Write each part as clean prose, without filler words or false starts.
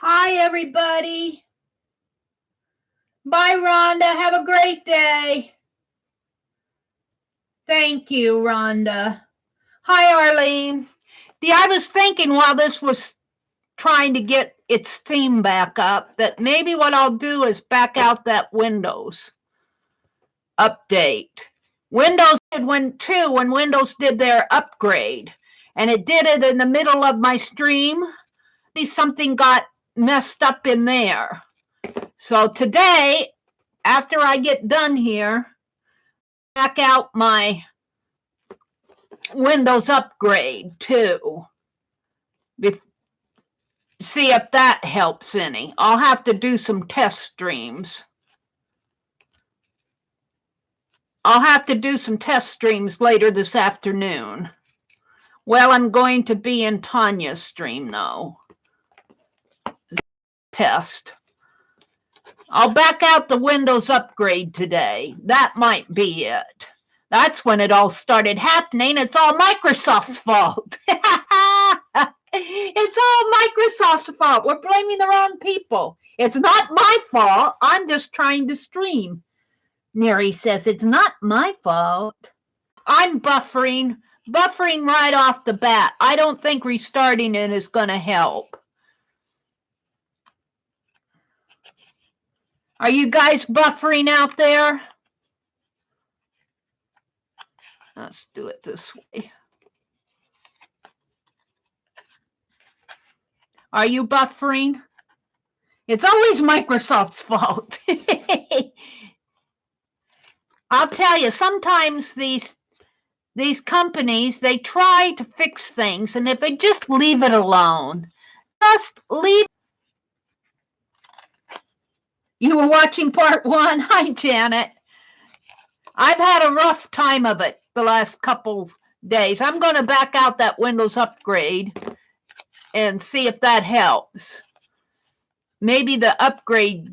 Hi, everybody. Bye, Rhonda. Have a great day. Thank you, Rhonda. Hi, Arlene. I was thinking while this was trying to get its steam back up that maybe what I'll do is back out that Windows update. Windows did when Windows did their upgrade, and it did it in the middle of my stream. Maybe something got messed up in there. So today, after I get done here, back out my Windows upgrade too. See if that helps any. I'll have to do some test streams. I'll have to do some test streams later this afternoon. Well, I'm going to be in Tanya's stream though. Test. I'll back out the Windows upgrade today. That might be it. That's when it all started happening. It's all Microsoft's fault. It's all Microsoft's fault. We're blaming the wrong people. It's not my fault. I'm just trying to stream. Mary says, it's not my fault. I'm buffering right off the bat. I don't think restarting it is going to help. Are you guys buffering out there? Let's do it this way. Are you buffering? It's always Microsoft's fault. I'll tell you, sometimes these companies, they try to fix things, and if they just leave it alone, just leave. You were watching part 1? Hi, Janet. I've had a rough time of it the last couple days. I'm going to back out that Windows upgrade and see if that helps. Maybe the upgrade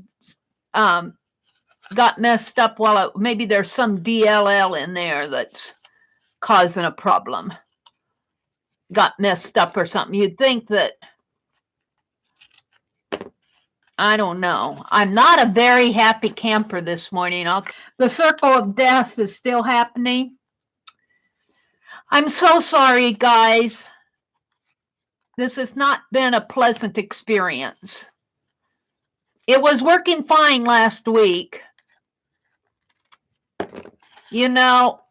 got messed up while maybe there's some DLL in there that's causing a problem. Got messed up or something. You'd think that, I don't know. I'm not a very happy camper this morning. The circle of death is still happening. I'm so sorry, guys. This has not been a pleasant experience. It was working fine last week. You know,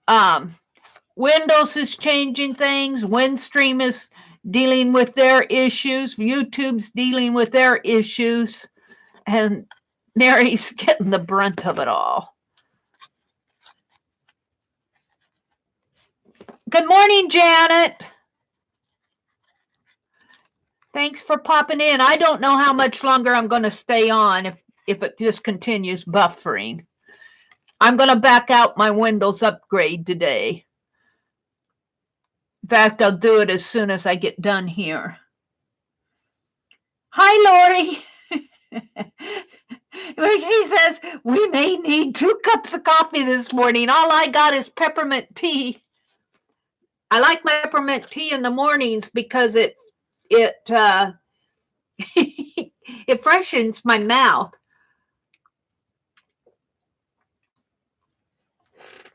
Windows is changing things. Windstream is dealing with their issues. YouTube's dealing with their issues. And Mary's getting the brunt of it all. Good morning, Janet. Thanks for popping in. I don't know how much longer I'm going to stay on if it just continues buffering. I'm going to back out my Windows upgrade today. In fact, I'll do it as soon as I get done here. Hi, Lori. She says, we may need 2 cups of coffee this morning. All I got is peppermint tea. I like my peppermint tea in the mornings because it freshens my mouth.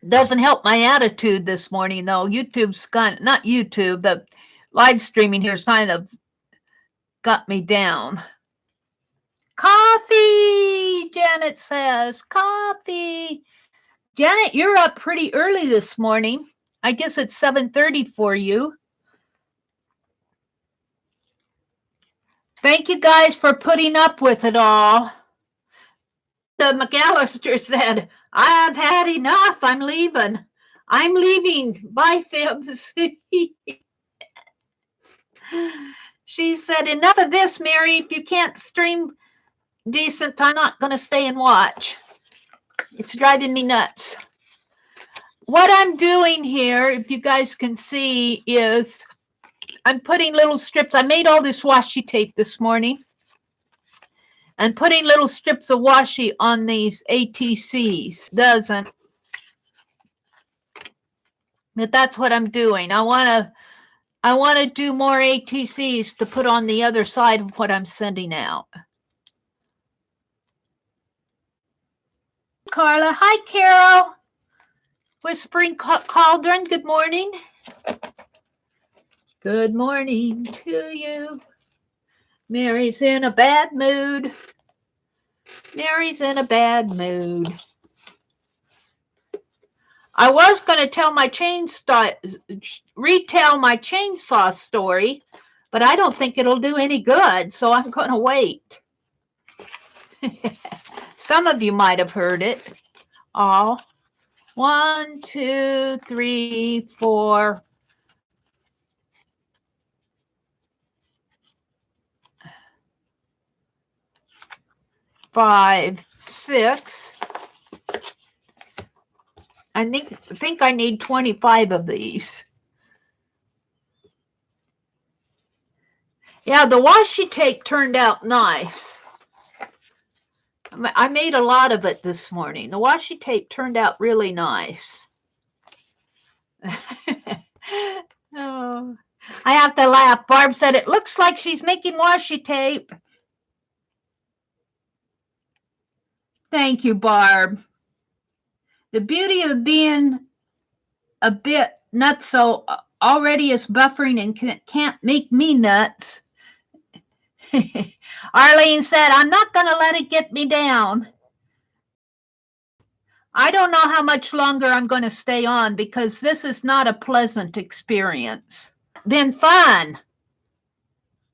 Doesn't help my attitude this morning, though. YouTube's not YouTube, the live streaming here has kind of got me down. Coffee, Janet says. Coffee. Janet, you're up pretty early this morning. I guess it's 7:30 for you. Thank you guys for putting up with it all. The McAllister said, I've had enough. I'm leaving. I'm leaving. Bye, Fibs. She said, enough of this, Mary. If you can't stream decent, I'm not going to stay and watch. It's driving me nuts. What I'm doing here, if you guys can see, is I'm putting little strips. I made all this washi tape this morning. And putting little strips of washi on these ATCs.. But that's what I'm doing. I want to I want to do more ATCs to put on the other side of what I'm sending out. Carla. Hi, Carol. Whispering Cauldron, good morning. Good morning to you. Mary's in a bad mood. Mary's in a bad mood. I was going to tell my retell my chainsaw story, but I don't think it'll do any good, so I'm going to wait. Some of you might have heard it. All 1, 2, 3, 4. 5, 6. I think I need 25 of these. Yeah, the washi tape turned out nice. I made a lot of it this morning. The washi tape turned out really nice. Oh, I have to laugh. Barb said, it looks like she's making washi tape. Thank you, Barb. The beauty of being a bit nutso already is buffering and can't make me nuts. Arlene said, I'm not going to let it get me down. I don't know how much longer I'm going to stay on because this is not a pleasant experience. Been fun.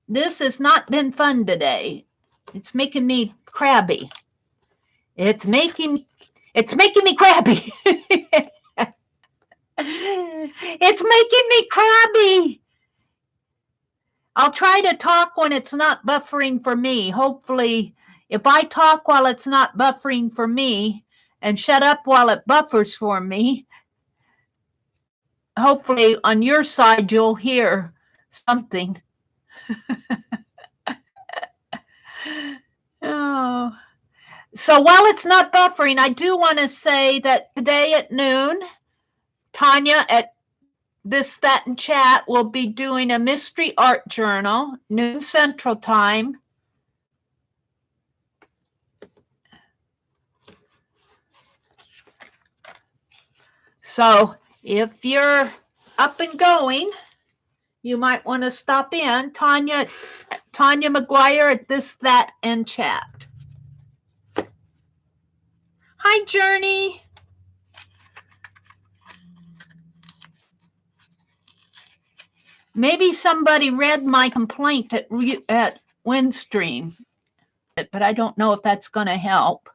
This has not been fun today. It's making me crabby. It's making me crabby. It's making me crabby. I'll try to talk when it's not buffering for me. Hopefully, if I talk while it's not buffering for me and shut up while it buffers for me, hopefully on your side you'll hear something. Oh. So while it's not buffering, I do want to say that today at noon, Tanya at This, That, and Chat will be doing a mystery art journal, noon Central Time. So if you're up and going, you might want to stop in. Tanya McGuire at This, That, and Chat. Hi, Journey. Maybe somebody read my complaint at Windstream, but I don't know if that's going to help.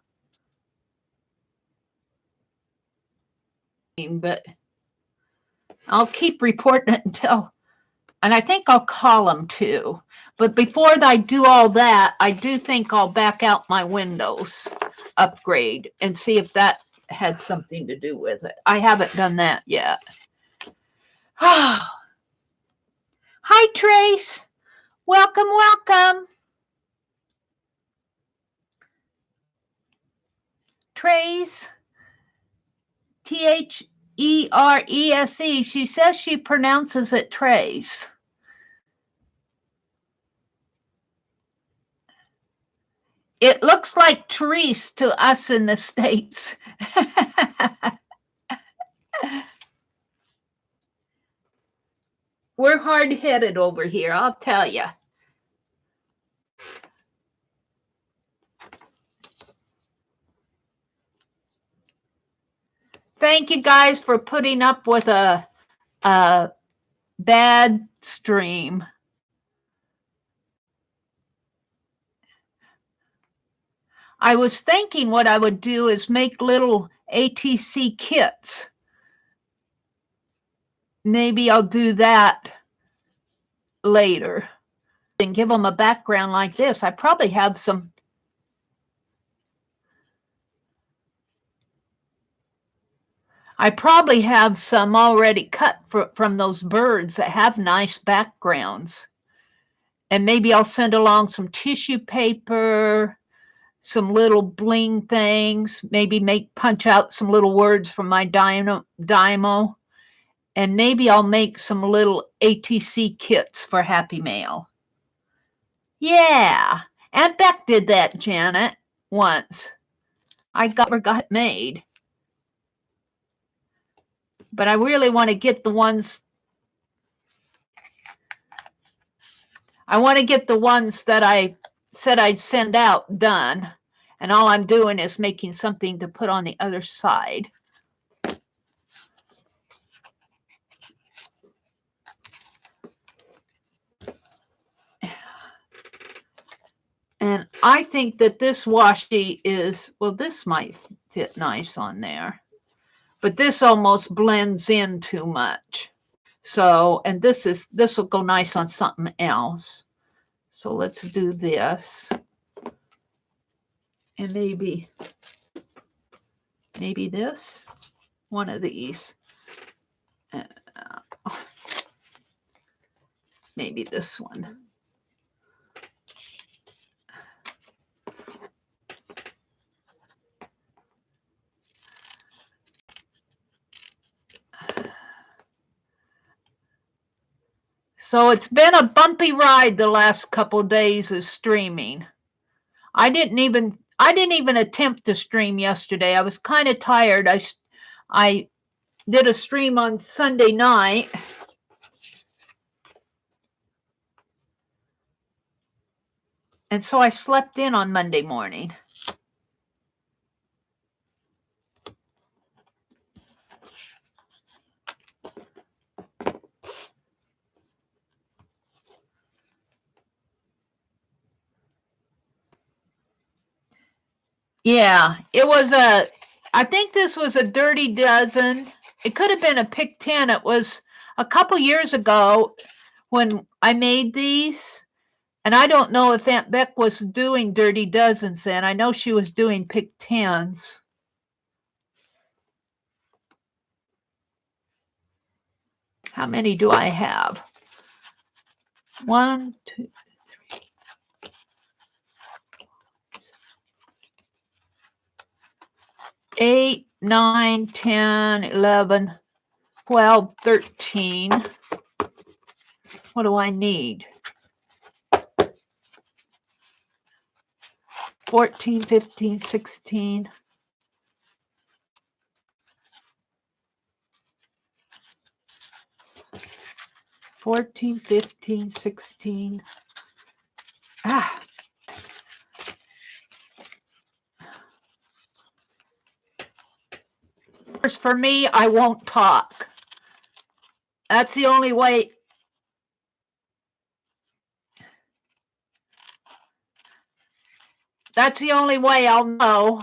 But I'll keep reporting it until, and I think I'll call them too. But before I do all that, I do think I'll back out my Windows upgrade and see if that had something to do with it. I haven't done that yet. Hi, Trace. Welcome, welcome. Trace, Therese. She says she pronounces it Trace. It looks like Therese to us in the States. We're hard-headed over here, I'll tell you. Thank you guys for putting up with a bad stream. I was thinking what I would do is make little ATC kits. Maybe I'll do that later and give them a background like this. I probably have some. I probably have some already cut from those birds that have nice backgrounds. And maybe I'll send along some tissue paper, some little bling things, maybe punch out some little words from my Dymo. And maybe I'll make some little ATC kits for Happy Mail. Yeah. Aunt Beck did that, Janet, once. I got it made. But I really want to get the ones. I want to get the ones that I said I'd send out done. And all I'm doing is making something to put on the other side. And I think that this washi is, well, this might fit nice on there. But this almost blends in too much. So, and this will go nice on something else. So let's do this. And maybe this, one of these. Maybe this one. So it's been a bumpy ride the last couple of days of streaming. I didn't even attempt to stream yesterday. I was kind of tired. I did a stream on Sunday night. And so I slept in on Monday morning. Yeah, it was I think this was a dirty dozen. It could have been a pick 10. It was a couple years ago when I made these. And I don't know if Aunt Beck was doing dirty dozens then. I know she was doing pick 10s. How many do I have? 1, 2, 3, 8, 9, 10, 11, 12, 13. What do I need? 14, 15, 16. 14, 15, 16. For me, I won't talk. That's the only way. That's the only way I'll know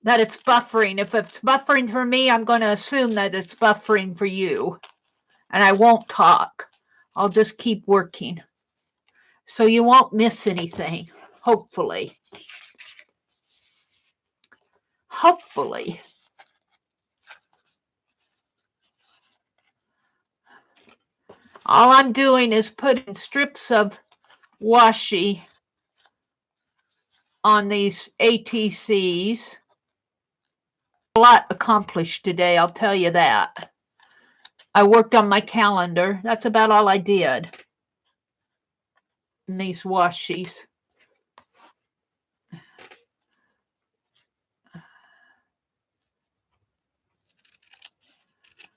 that it's buffering. If it's buffering for me, I'm going to assume that it's buffering for you. And I won't talk. I'll just keep working. So you won't miss anything, hopefully. Hopefully. All I'm doing is putting strips of washi on these ATCs. A lot accomplished today, I'll tell you that. I worked on my calendar. That's about all I did in these washis.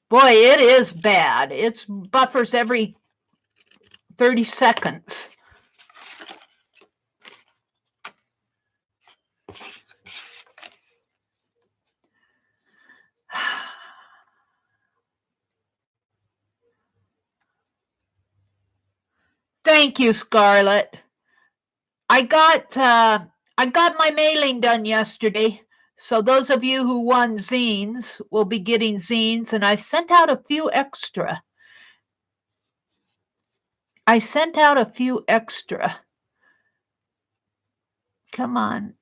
Boy, it is bad. It buffers every 30 seconds. Thank you, Scarlett. I got my mailing done yesterday. So those of you who won zines will be getting zines, and I sent out a few extra. Come on.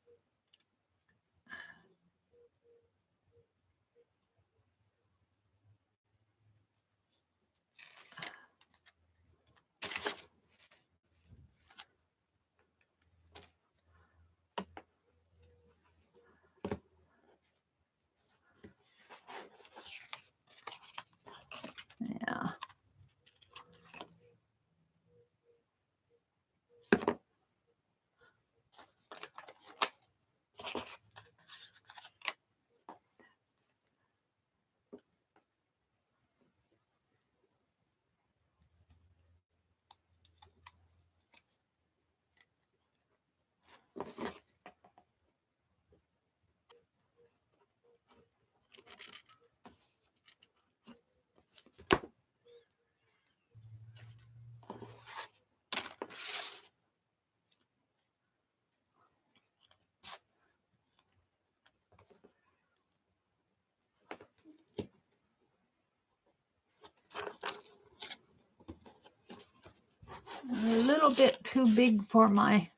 A little bit too big for my...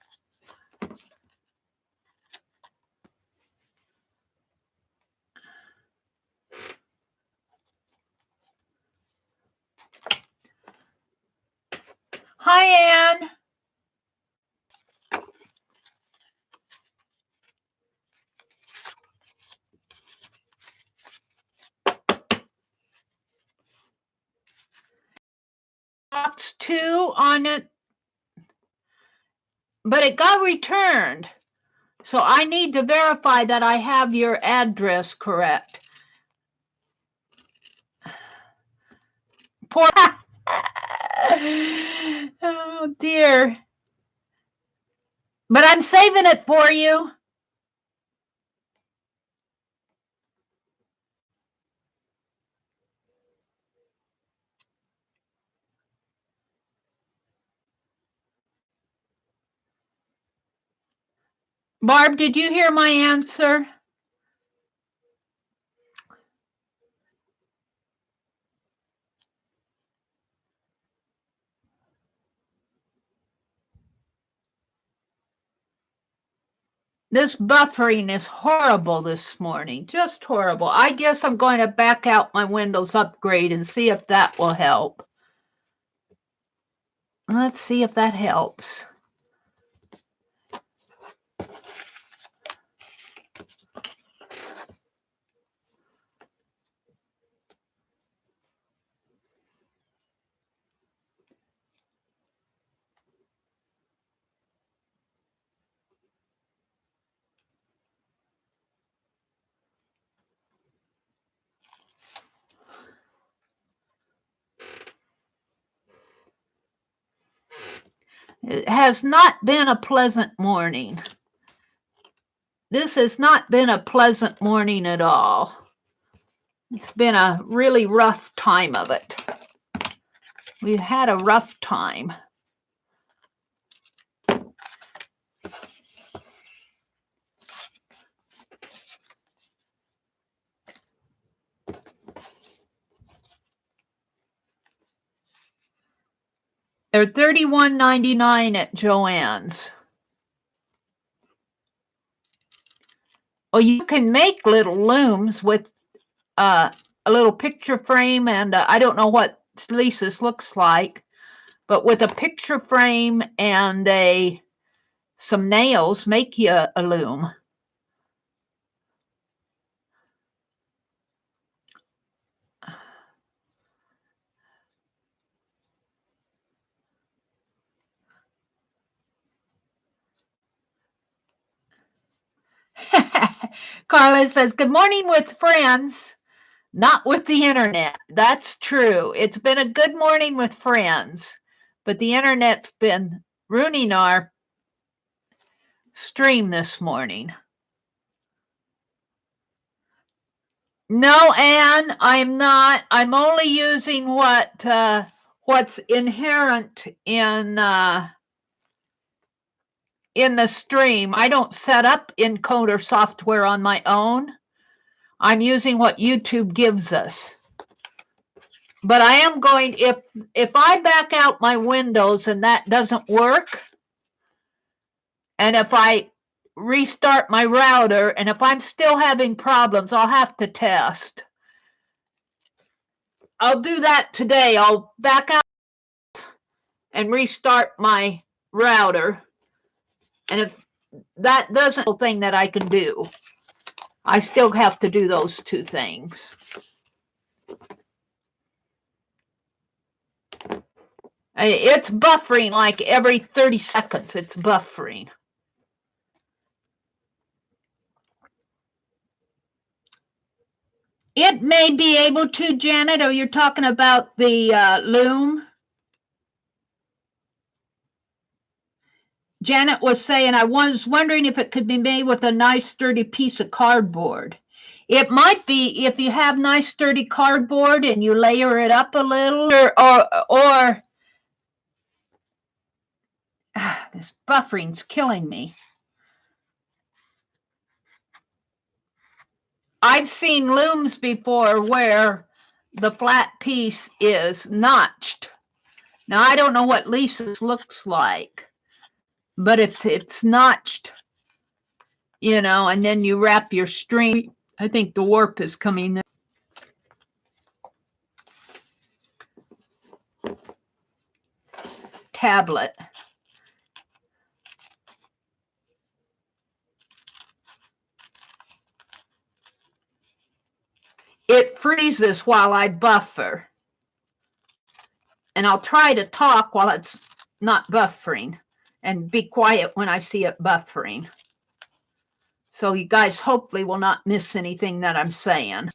Hi, Anne. Box 2 on it, but it got returned. So I need to verify that I have your address correct. Poor. Oh, dear. But I'm saving it for you. Barb, did you hear my answer? This buffering is horrible this morning, just horrible. I guess I'm going to back out my Windows upgrade and see if that will help. Let's see if that helps. It has not been a pleasant morning. This has not been a pleasant morning at all. It's been a really rough time of it. We've had a rough time. They're $31.99 at Joann's. Well, you can make little looms with a little picture frame, and I don't know what Lisa's looks like, but with a picture frame and some nails, make you a loom. Carla says, good morning with friends, not with the internet. That's true. It's been a good morning with friends, but the internet's been ruining our stream this morning. No, Anne, I'm not. I'm only using what's inherent in the stream. I don't set up encoder software on my own. I'm using what YouTube gives us. But I am going, if I back out my Windows and that doesn't work, and if I restart my router, and if I'm still having problems, I'll have to test. I'll do that today. I'll back out and restart my router. And if that doesn't a thing that I can do, I still have to do those two things. It's buffering like every 30 seconds. It's buffering. It may be able to, Janet, or you're talking about the loom? Janet was saying, I was wondering if it could be made with a nice sturdy piece of cardboard. It might be if you have nice sturdy cardboard and you layer it up a little, or this buffering's killing me. I've seen looms before where the flat piece is notched. Now, I don't know what Lisa's looks like, but if it's notched, you know, and then you wrap your string, I think the warp is coming in. Tablet. It freezes while I buffer. And I'll try to talk while it's not buffering and be quiet when I see it buffering. So you guys hopefully will not miss anything that I'm saying.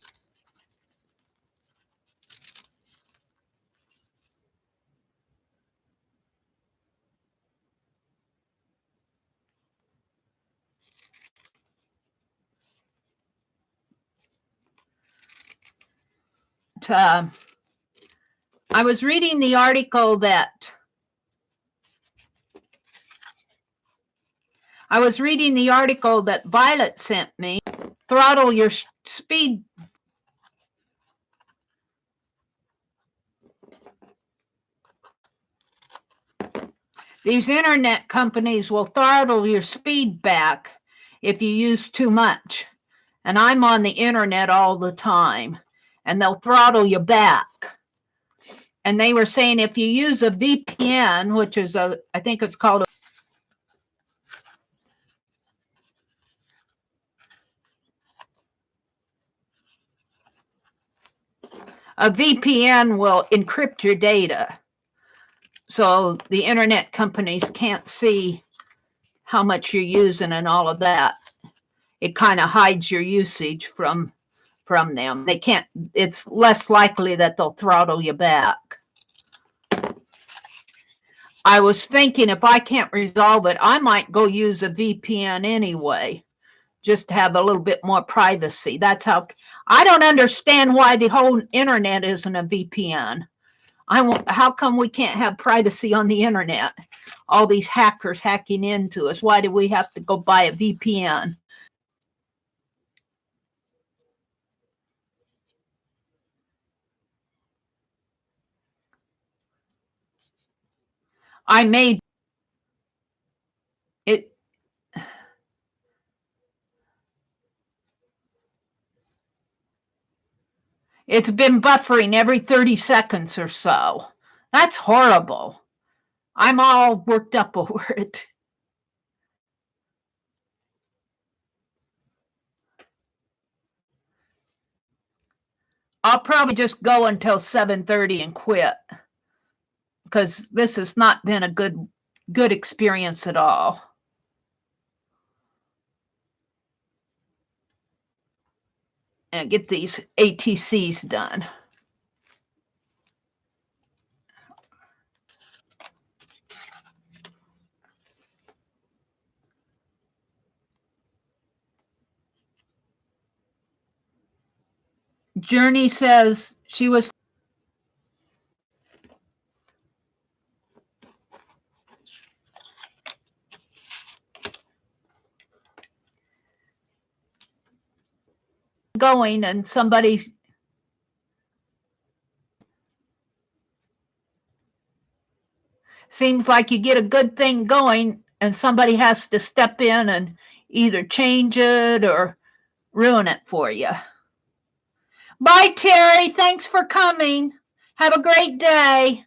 I was reading the article that Violet sent me. Throttle your speed. These internet companies will throttle your speed back if you use too much. And I'm on the internet all the time, and they'll throttle you back. And they were saying if you use a VPN, which is I think it's called a VPN will encrypt your data. So the internet companies can't see how much you're using and all of that. It kind of hides your usage from them. They can't, it's less likely that they'll throttle you back. I was thinking if I can't resolve it, I might go use a VPN anyway, just to have a little bit more privacy. That's how, I don't understand why the whole internet isn't a VPN. How come we can't have privacy on the internet? All these hackers hacking into us. Why do we have to go buy a VPN? I made it. It's been buffering every 30 seconds or so. That's horrible. I'm all worked up over it. I'll probably just go until 7:30 and quit because this has not been a good experience at all. And get these ATCs done. Journey says she was going and somebody seems like you get a good thing going and somebody has to step in and either change it or ruin it for you. Bye, Terry. Thanks for coming. Have a great day.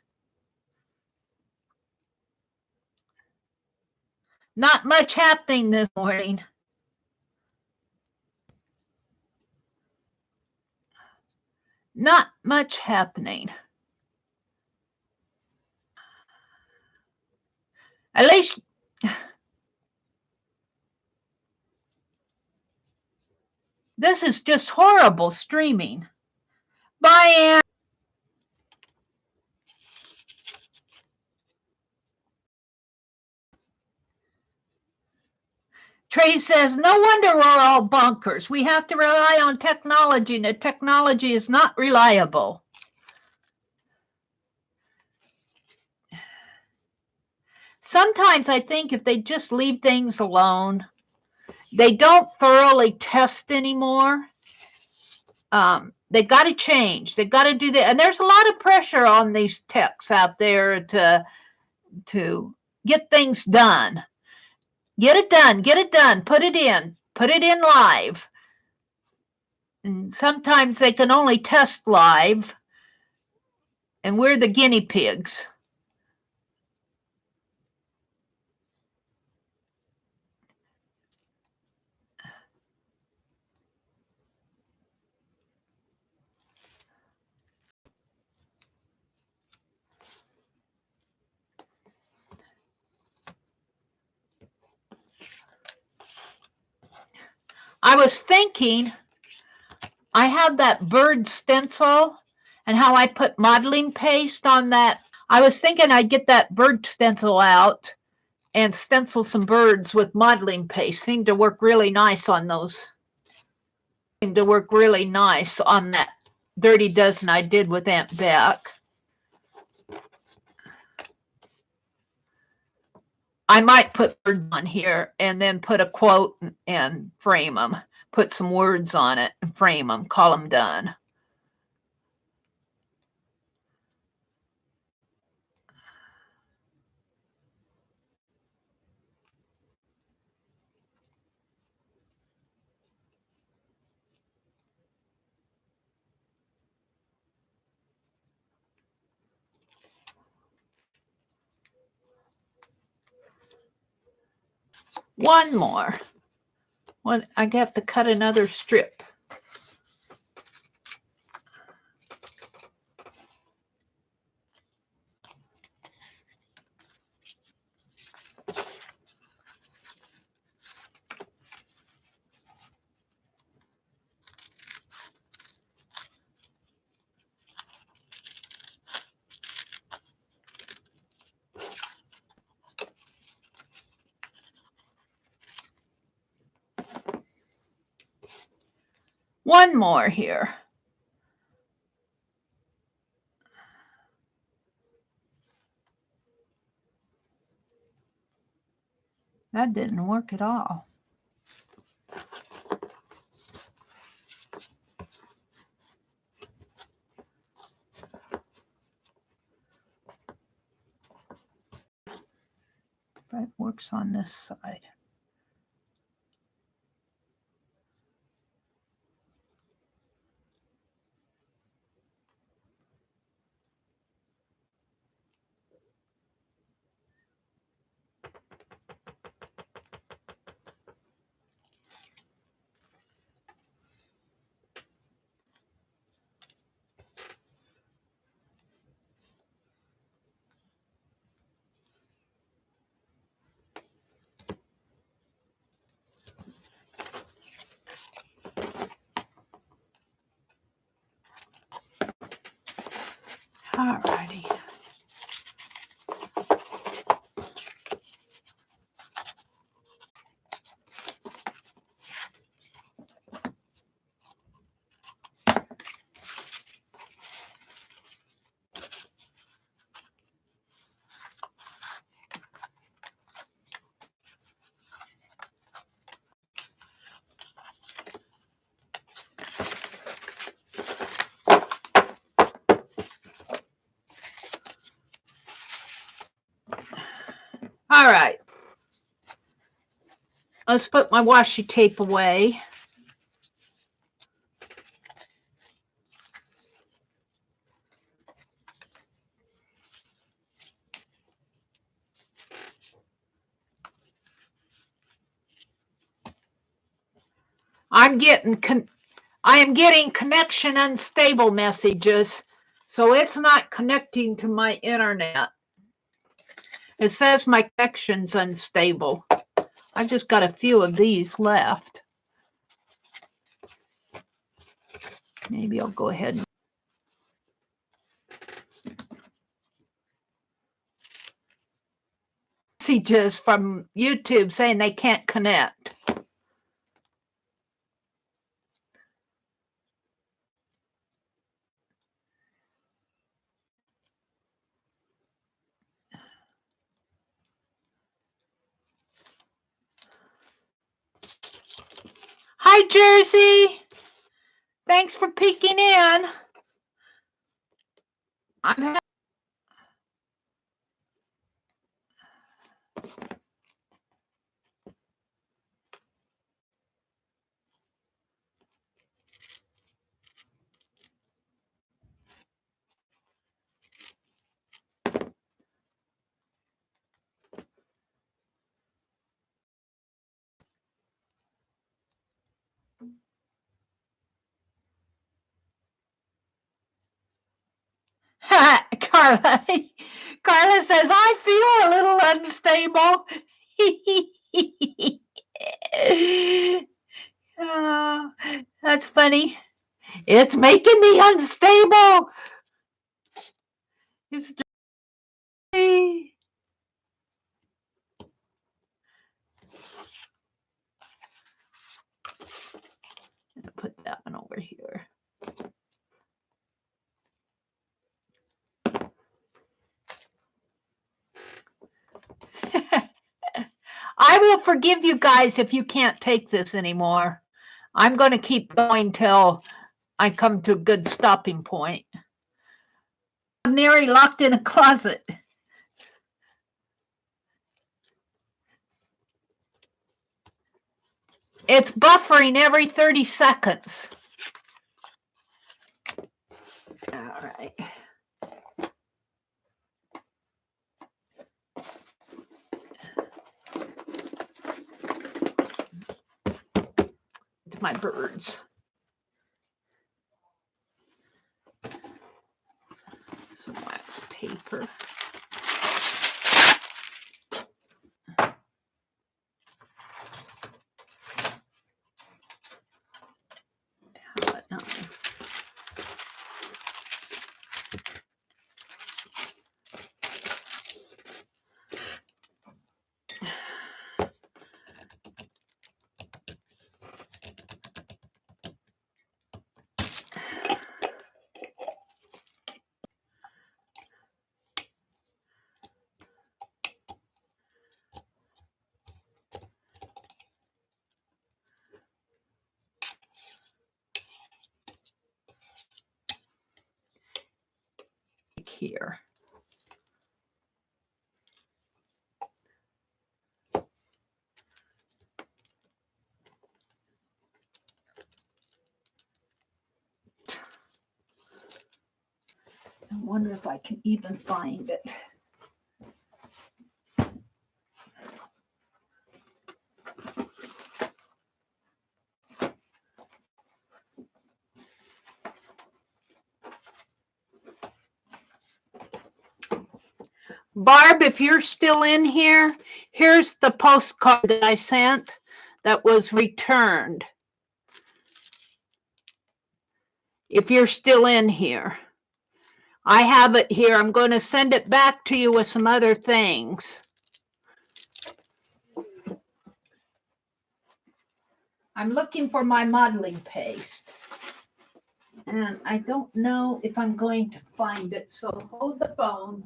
Not much happening this morning. Not much happening. At least this is just horrible streaming. Bye, Ann. Trey says, no wonder we're all bunkers. We have to rely on technology, and the technology is not reliable. Sometimes I think if they just leave things alone, they don't thoroughly test anymore. They got to change. They got to do that. And there's a lot of pressure on these techs out there to get things done. Get it done. Get it done. Put it in live. And sometimes they can only test live, and we're the guinea pigs. I was thinking, I had that bird stencil and how I put modeling paste on that. I was thinking I'd get that bird stencil out and stencil some birds with modeling paste. Seemed to work really nice on those. Seemed to work really nice on that dirty dozen I did with Aunt Beck. I might put birds on here and then put a quote and frame them. Put some words on it and frame them. Call them done. One more. Well, I have to cut another strip. One more here. That didn't work at all. That works on this side. All righty. All right. Let's put my washi tape away. I am getting connection unstable messages, so it's not connecting to my internet. It says my connection's unstable. I've just got a few of these left. Maybe I'll go ahead and messages from YouTube saying they can't connect. Hi, Jersey. Thanks for peeking in. I'm Carla. Carla says, I feel a little unstable. Oh, that's funny. It's making me unstable. It's put that one over here. I will forgive you guys if you can't take this anymore. I'm going to keep going till I come to a good stopping point. Mary locked in a closet. It's buffering every 30 seconds. All right. My birds. Some wax paper. Palette knife. Here. I wonder if I can even find it. Barb, if you're still in here, here's the postcard that I sent that was returned. If you're still in here, I have it here. I'm going to send it back to you with some other things. I'm looking for my modeling paste. And I don't know if I'm going to find it, so hold the phone.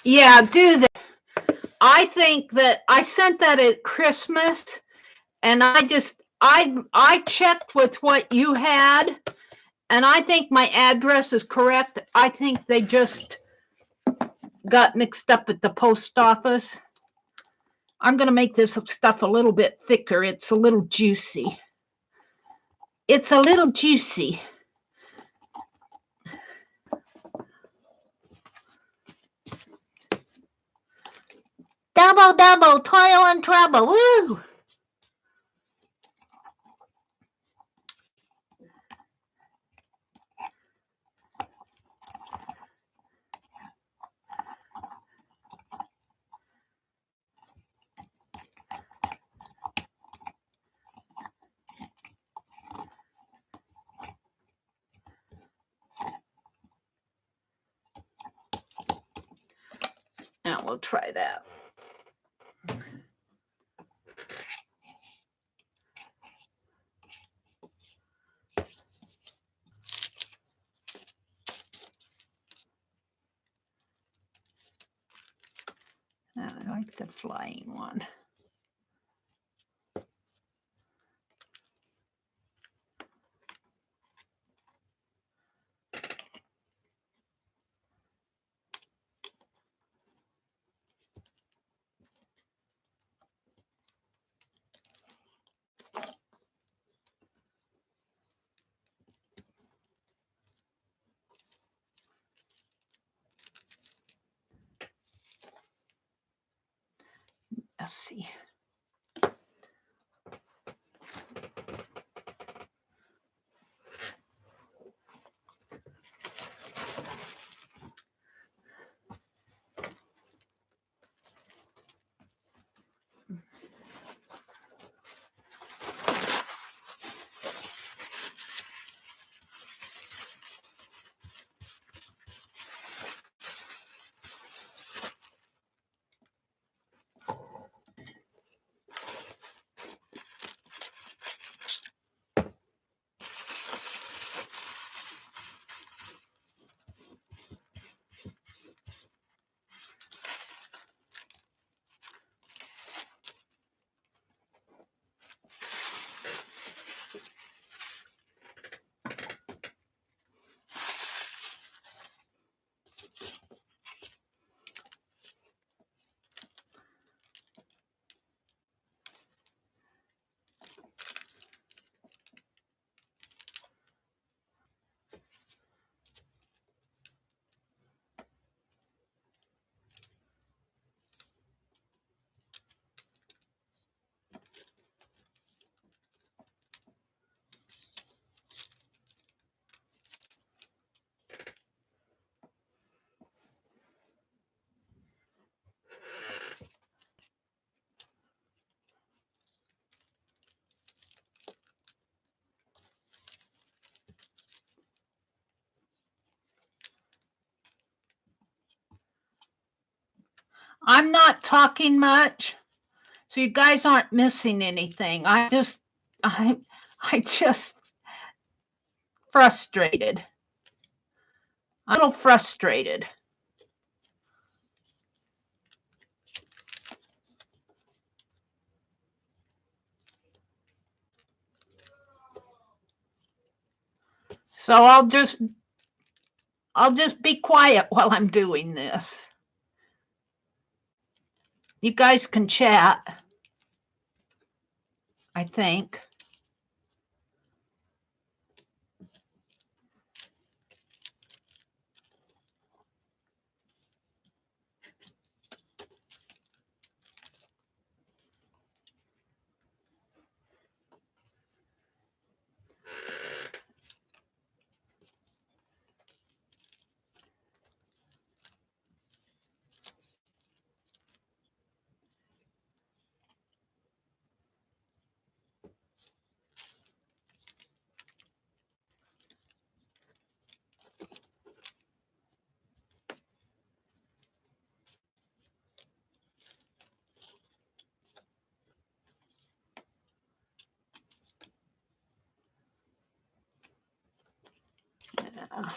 Yeah, do that. I think that I sent that at Christmas, and I checked with what you had, And I think my address is correct. I think they just got mixed up at the post office. I'm going to make this stuff a little bit thicker. It's a little juicy. It's a little juicy. Double, double, toil and trouble. Woo! Now we'll try that. I like the flying one. Let's see. I'm not talking much, so you guys aren't missing anything. I just frustrated. I'm a little frustrated. So I'll just be quiet while I'm doing this. You guys can chat, I think. Yeah.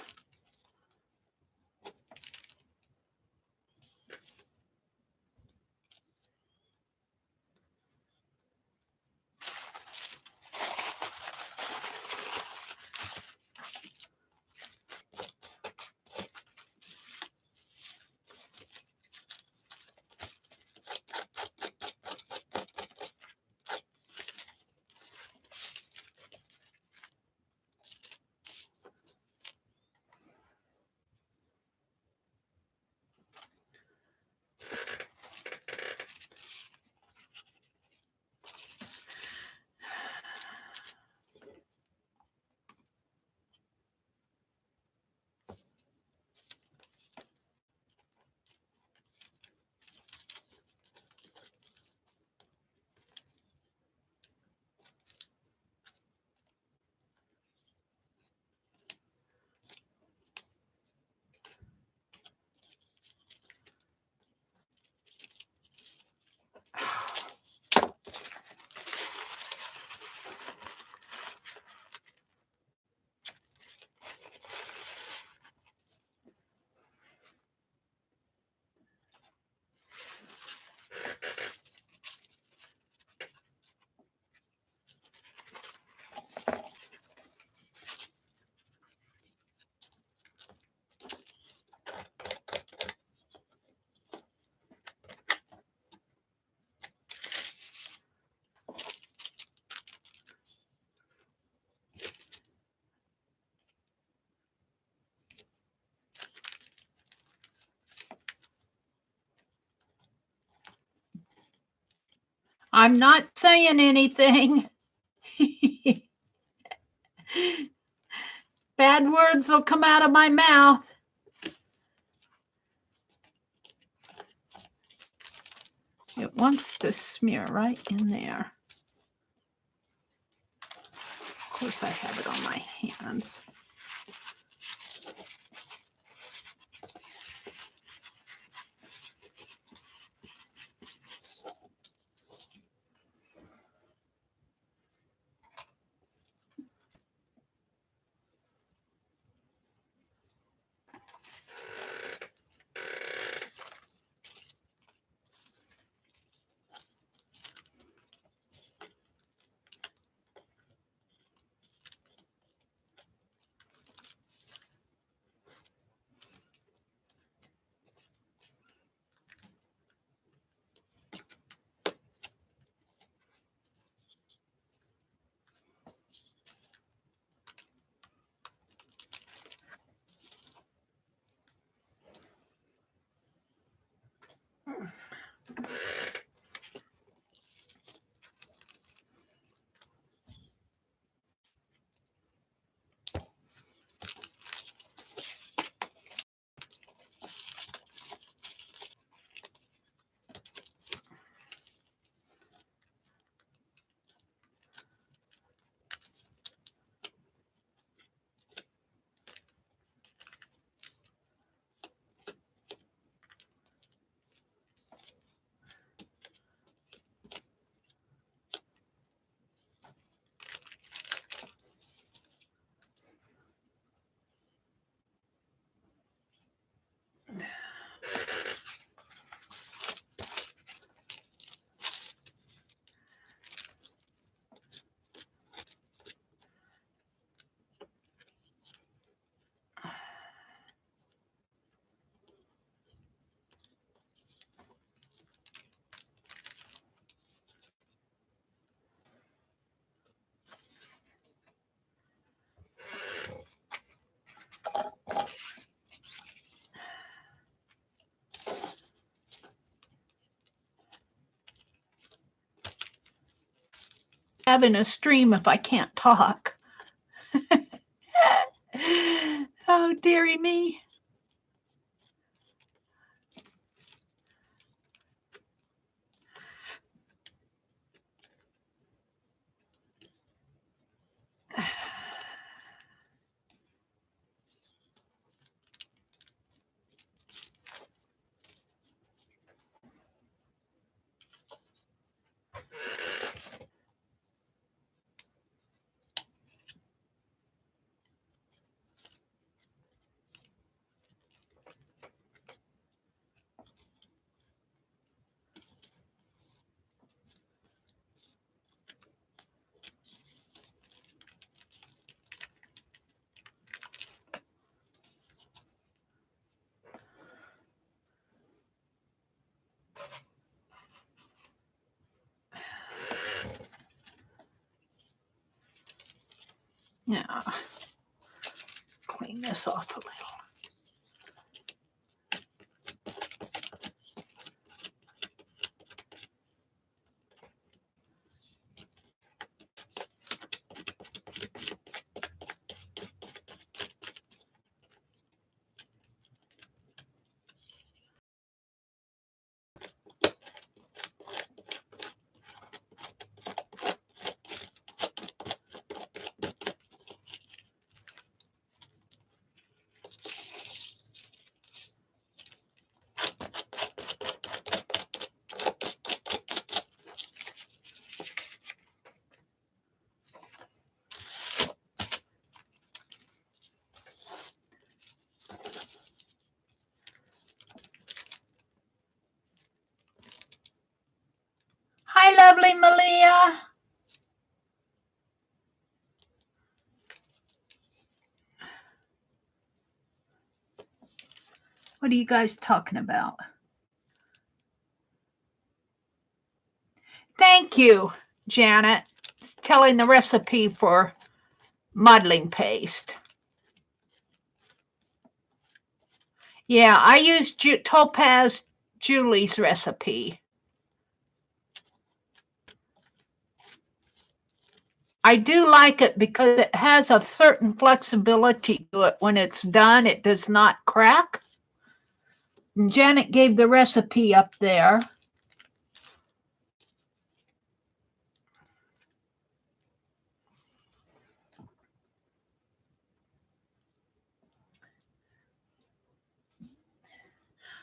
I'm not saying anything. Bad words will come out of my mouth. It wants to smear right in there. Of course, I have it on my hands. Having a stream if I can't talk. Oh, dearie me. Now, clean this off a little. Hi, lovely Malia. What are you guys talking about? Thank you, Janet, telling the recipe for modeling paste. Yeah, I used Topaz Julie's recipe. I do like it because it has a certain flexibility to it. When it's done, it does not crack. And Janet gave the recipe up there.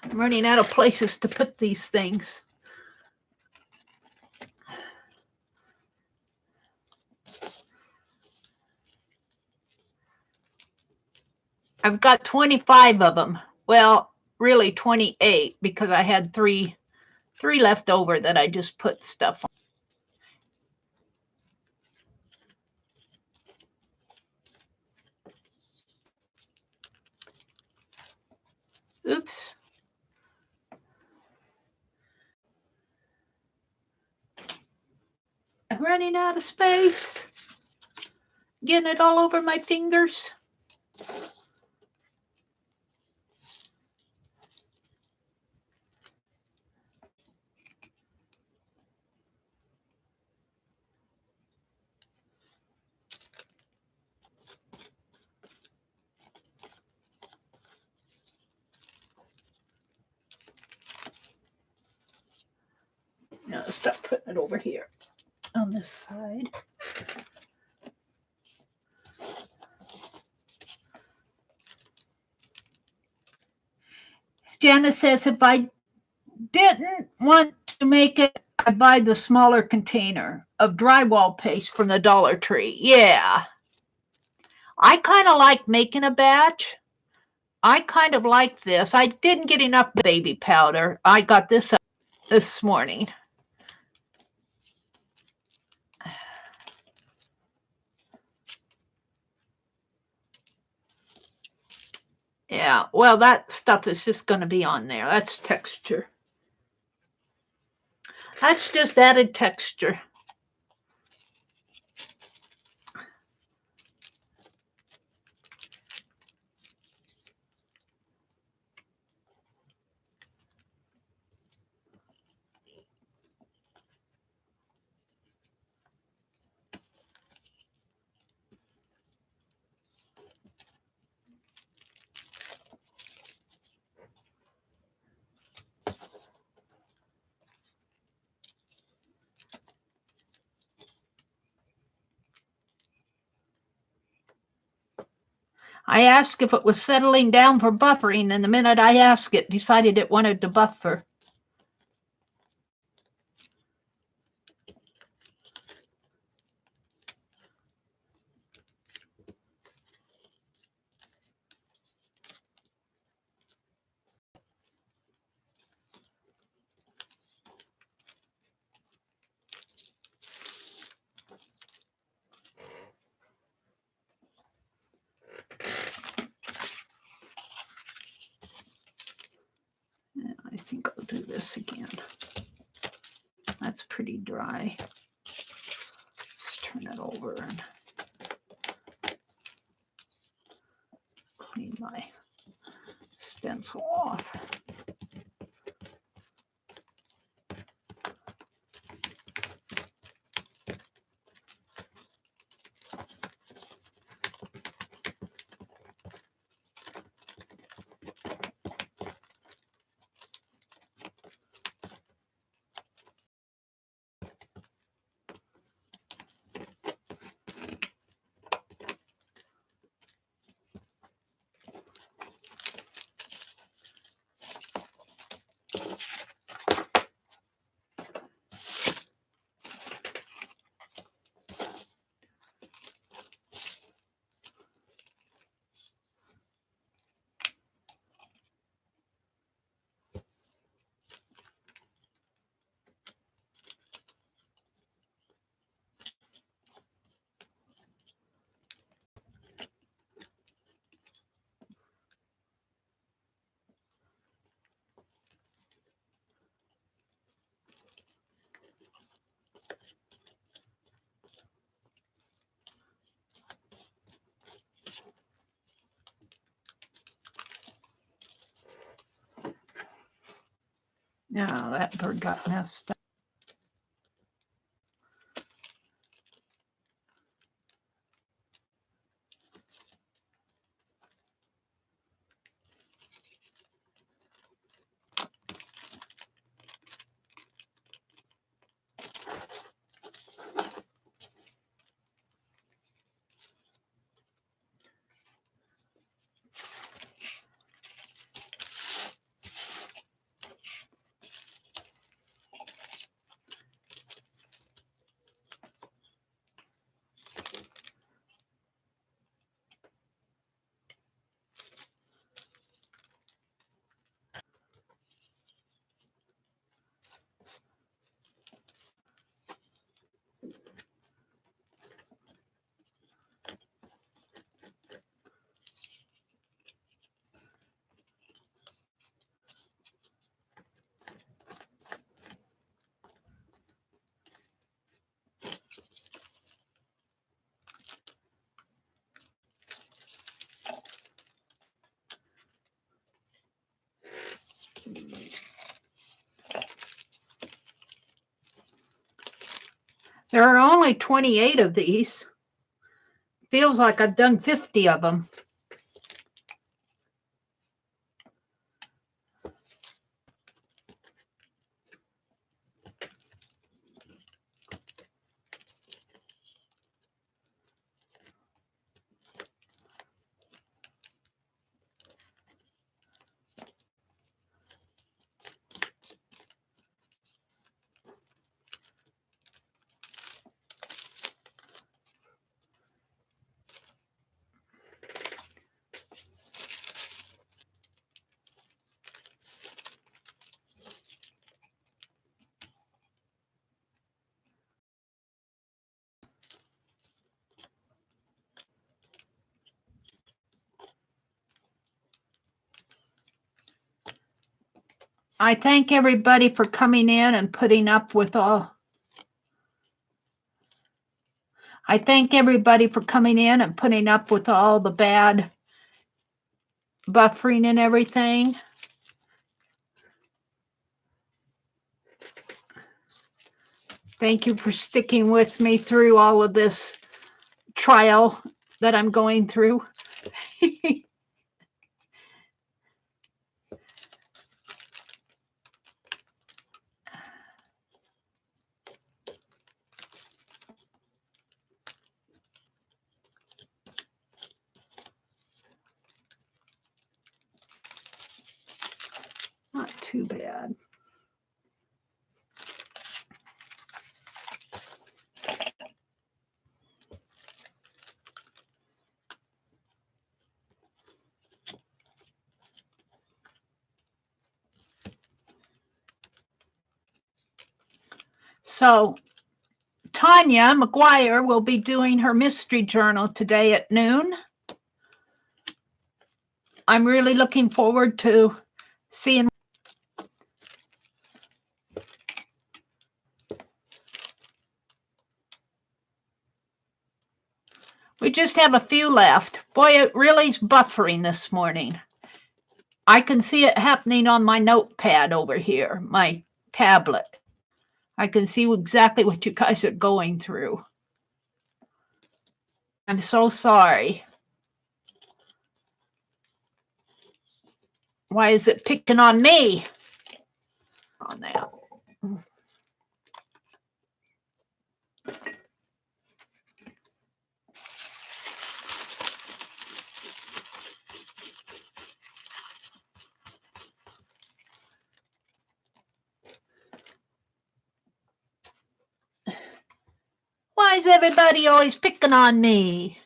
I'm running out of places to put these things. I've got 25 of them. Well, really 28 because I had three left over that I just put stuff on. Oops. I'm running out of space. Getting it all over my fingers. Now start putting it over here on this side. Janice says if I didn't want to make it, I'd buy the smaller container of drywall paste from the Dollar Tree. Yeah. I kind of like making a batch. I kind of like this. I didn't get enough baby powder. I got this up this morning. Yeah, well, that stuff is just going to be on there. That's texture. That's just added texture. I asked if it was settling down for buffering, and the minute I asked it, decided it wanted to buffer. Yeah, I think I'll do this again. That's pretty dry. Let's turn it over and clean my stencil off. Now that bird got messed up. There are only 28 of these. Feels like I've done 50 of them. I thank everybody for coming in and putting up with all. I thank everybody for coming in and putting up with all the bad buffering and everything. Thank you for sticking with me through all of this trial that I'm going through. Not too bad. So Tanya McGuire will be doing her mystery journal today at noon. I'm really looking forward to seeing. We just have a few left. Boy, it really is buffering this morning. I can see it happening on my notepad over here, my tablet. I can see exactly what you guys are going through. I'm so sorry. Why is it picking on me? On that. Why is everybody always picking on me?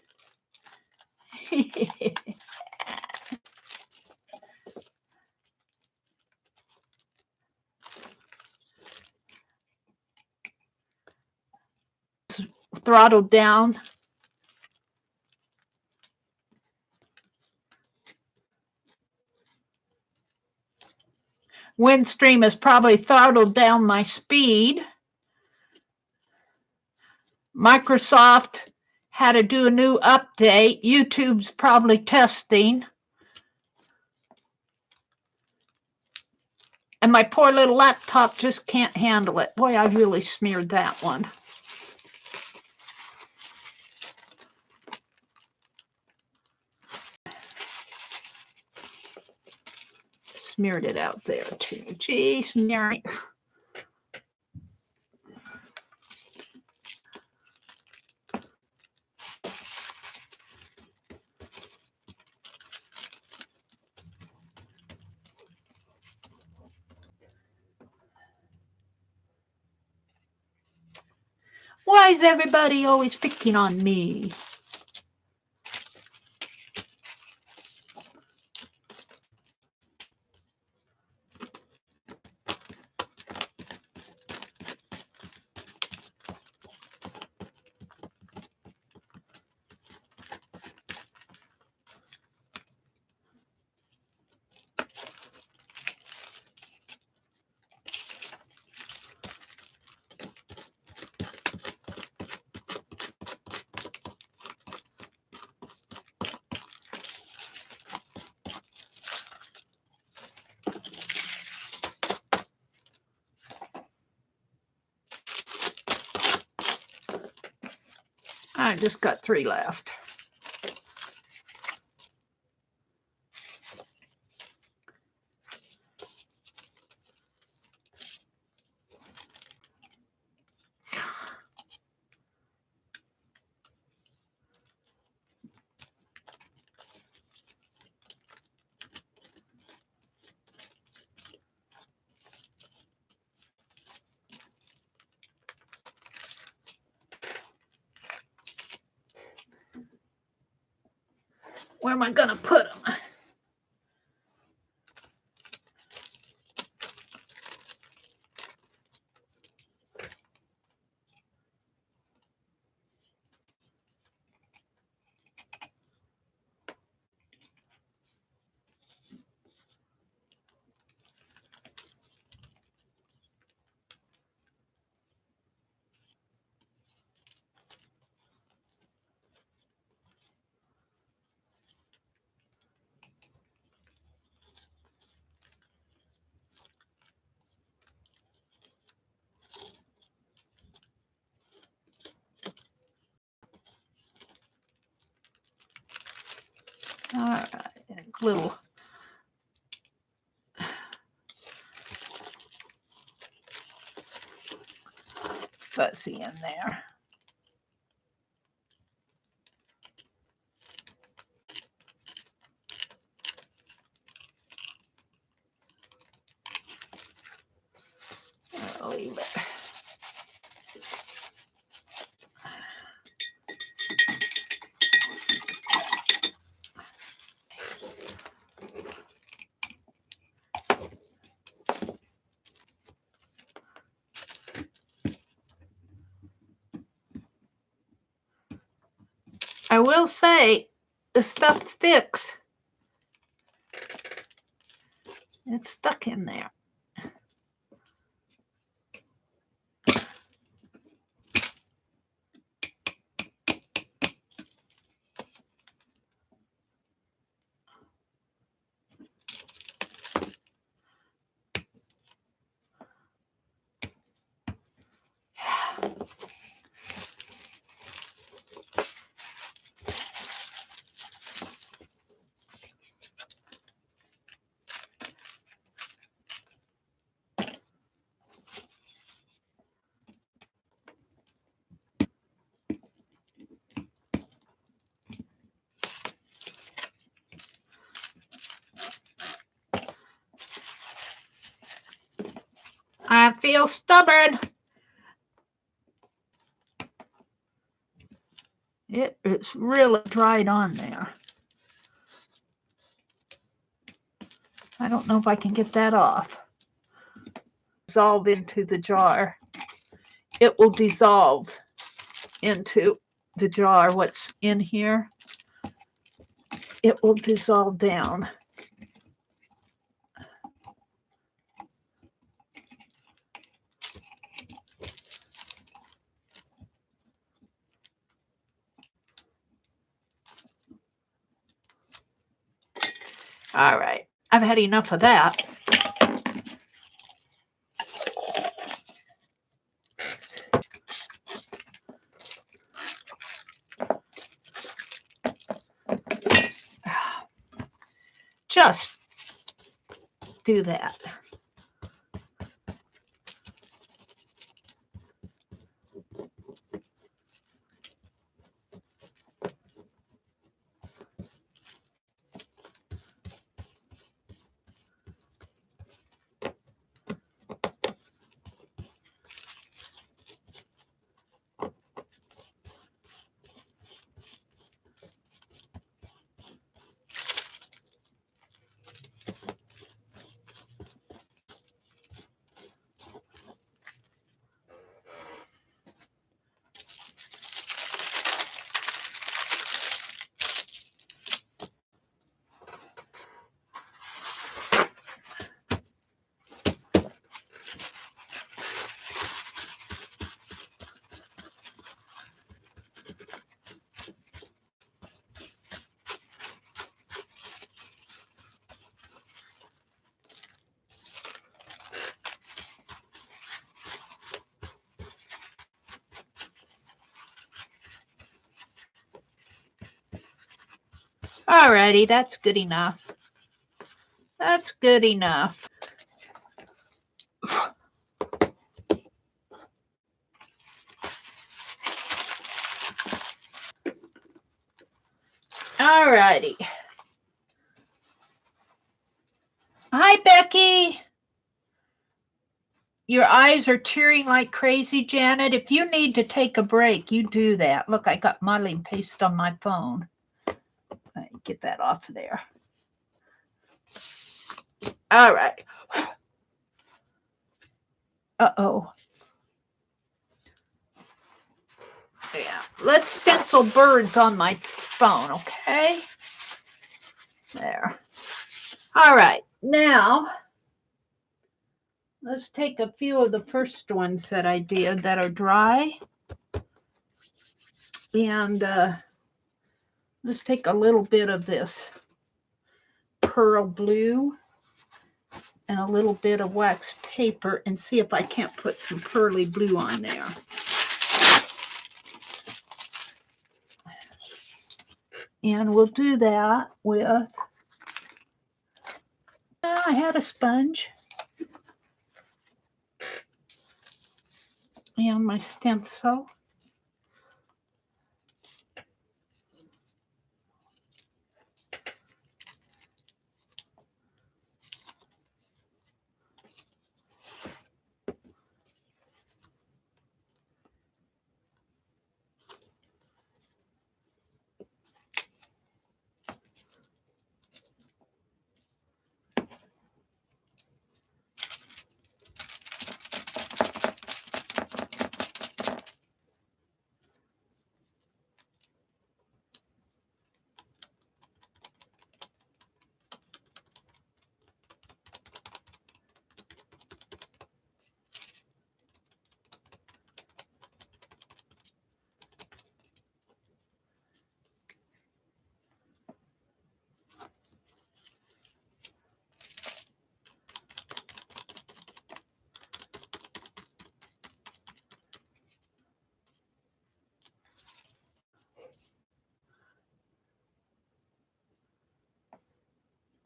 Throttled down. Windstream has probably throttled down my speed. Microsoft had to do a new update. YouTube's probably testing. And my poor little laptop just can't handle it. Boy, I really smeared that one. Smeared it out there too. Geez, Mary. Why is everybody always picking on me? I just got 3 left. Where am I going to put them? All right, little fuzzy in there. I'll leave it. I will say the stuff sticks. It's stuck in there. I feel stubborn. It is really dried on there. I don't know if I can get that off. Dissolve into the jar. It will dissolve into the jar. What's in here, it will dissolve down. All right, I've had enough of that. Just do that. Alrighty, that's good enough. That's good enough. Alrighty. Hi, Becky. Your eyes are tearing like crazy, Janet. If you need to take a break, you do that. Look, I got modeling paste on my phone. Get that off of there. All right. Uh-oh. Yeah, let's stencil birds on my phone, okay? There. All right, now let's take a few of the first ones that I did that are dry. And let's take a little bit of this pearl blue and a little bit of wax paper and see if I can't put some pearly blue on there. And we'll do that with, I had a sponge and my stencil.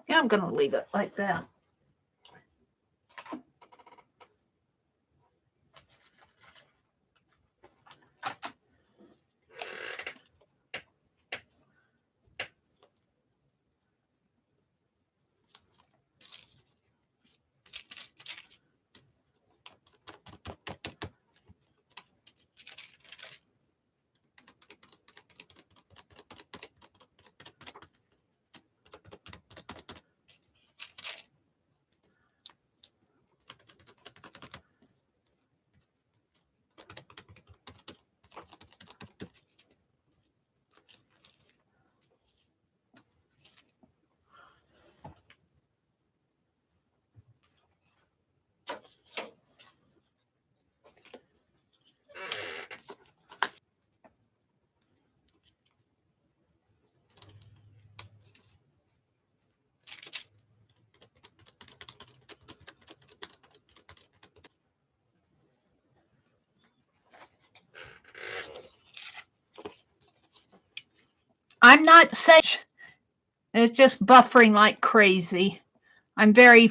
Yeah, I'm going to leave it like that. I'm not saying it's just buffering like crazy. I'm very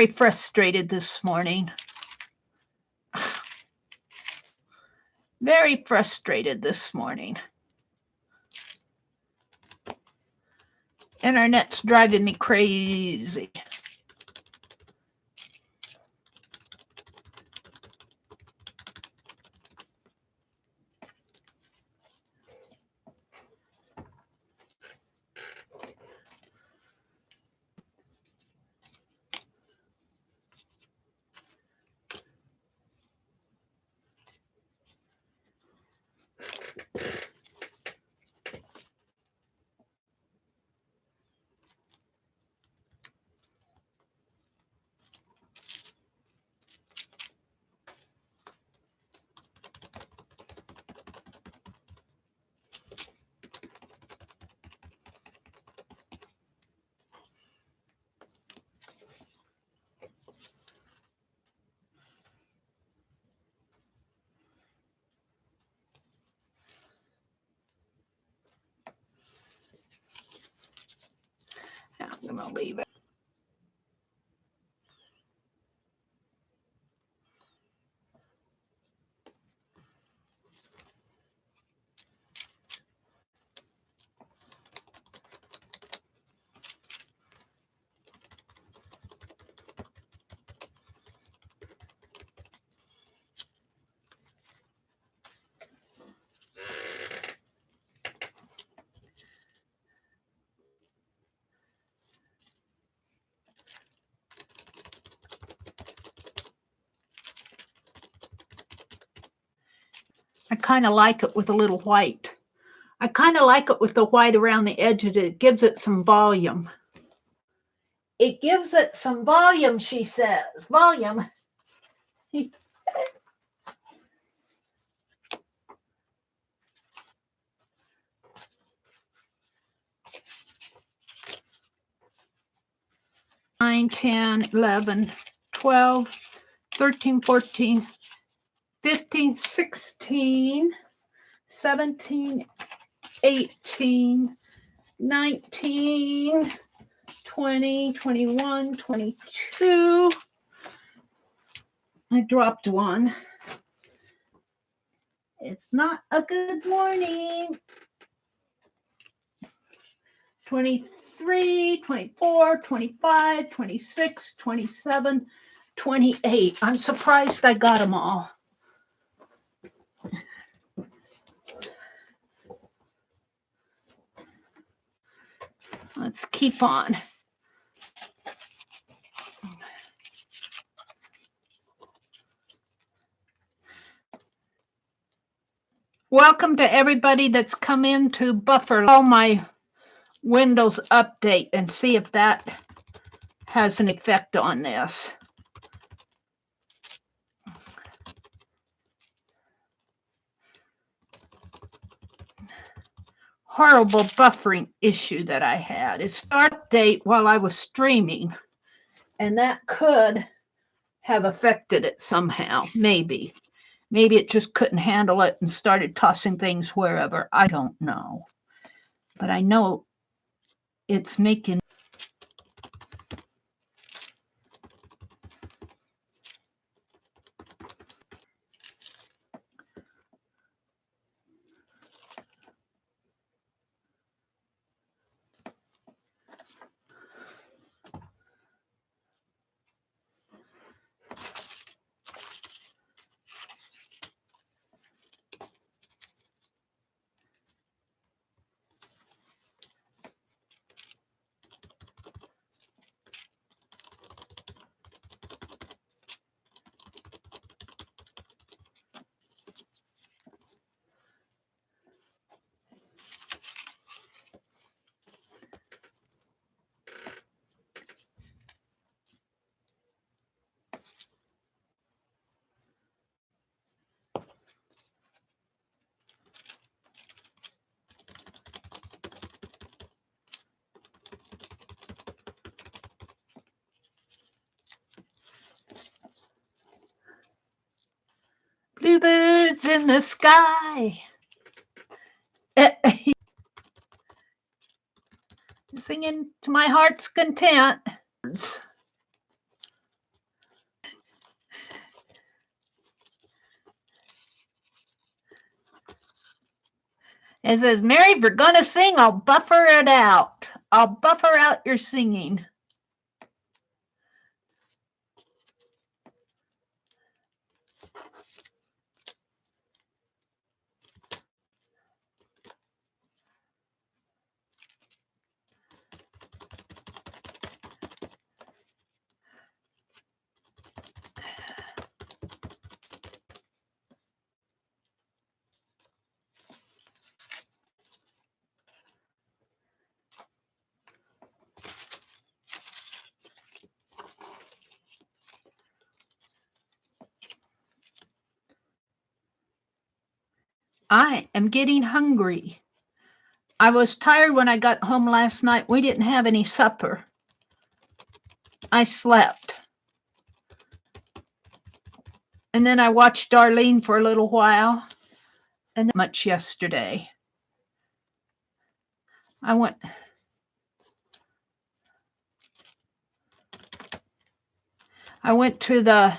frustrated this morning. Very frustrated this morning. Internet's driving me crazy. I'm going to leave it. I kind of like it with a little white. I kind of like it with the white around the edges. It gives it some volume. It gives it some volume, she says. Volume. 9, 10, 11, 12, 13, 14, 15, 16, 17, 18, 19, 20, 21, 22. I dropped one. It's not a good morning. 23, 24, 25, 26, 27, 28. I'm surprised I got them all. Let's keep on. Welcome to everybody that's come in to buffer all my Windows update and see if that has an effect on this. Horrible buffering issue that I had. It started update while I was streaming, and that could have affected it somehow. Maybe it just couldn't handle it and started tossing things wherever. I don't know. But I know it's making bluebirds in the sky. Singing to my heart's content. It says, Mary, if you're going to sing, I'll buffer it out. I'll buffer out your singing. I am getting hungry. I was tired when I got home last night. We didn't have any supper. I slept. And then I watched Darlene for a little while. And then much yesterday. I went. I went to the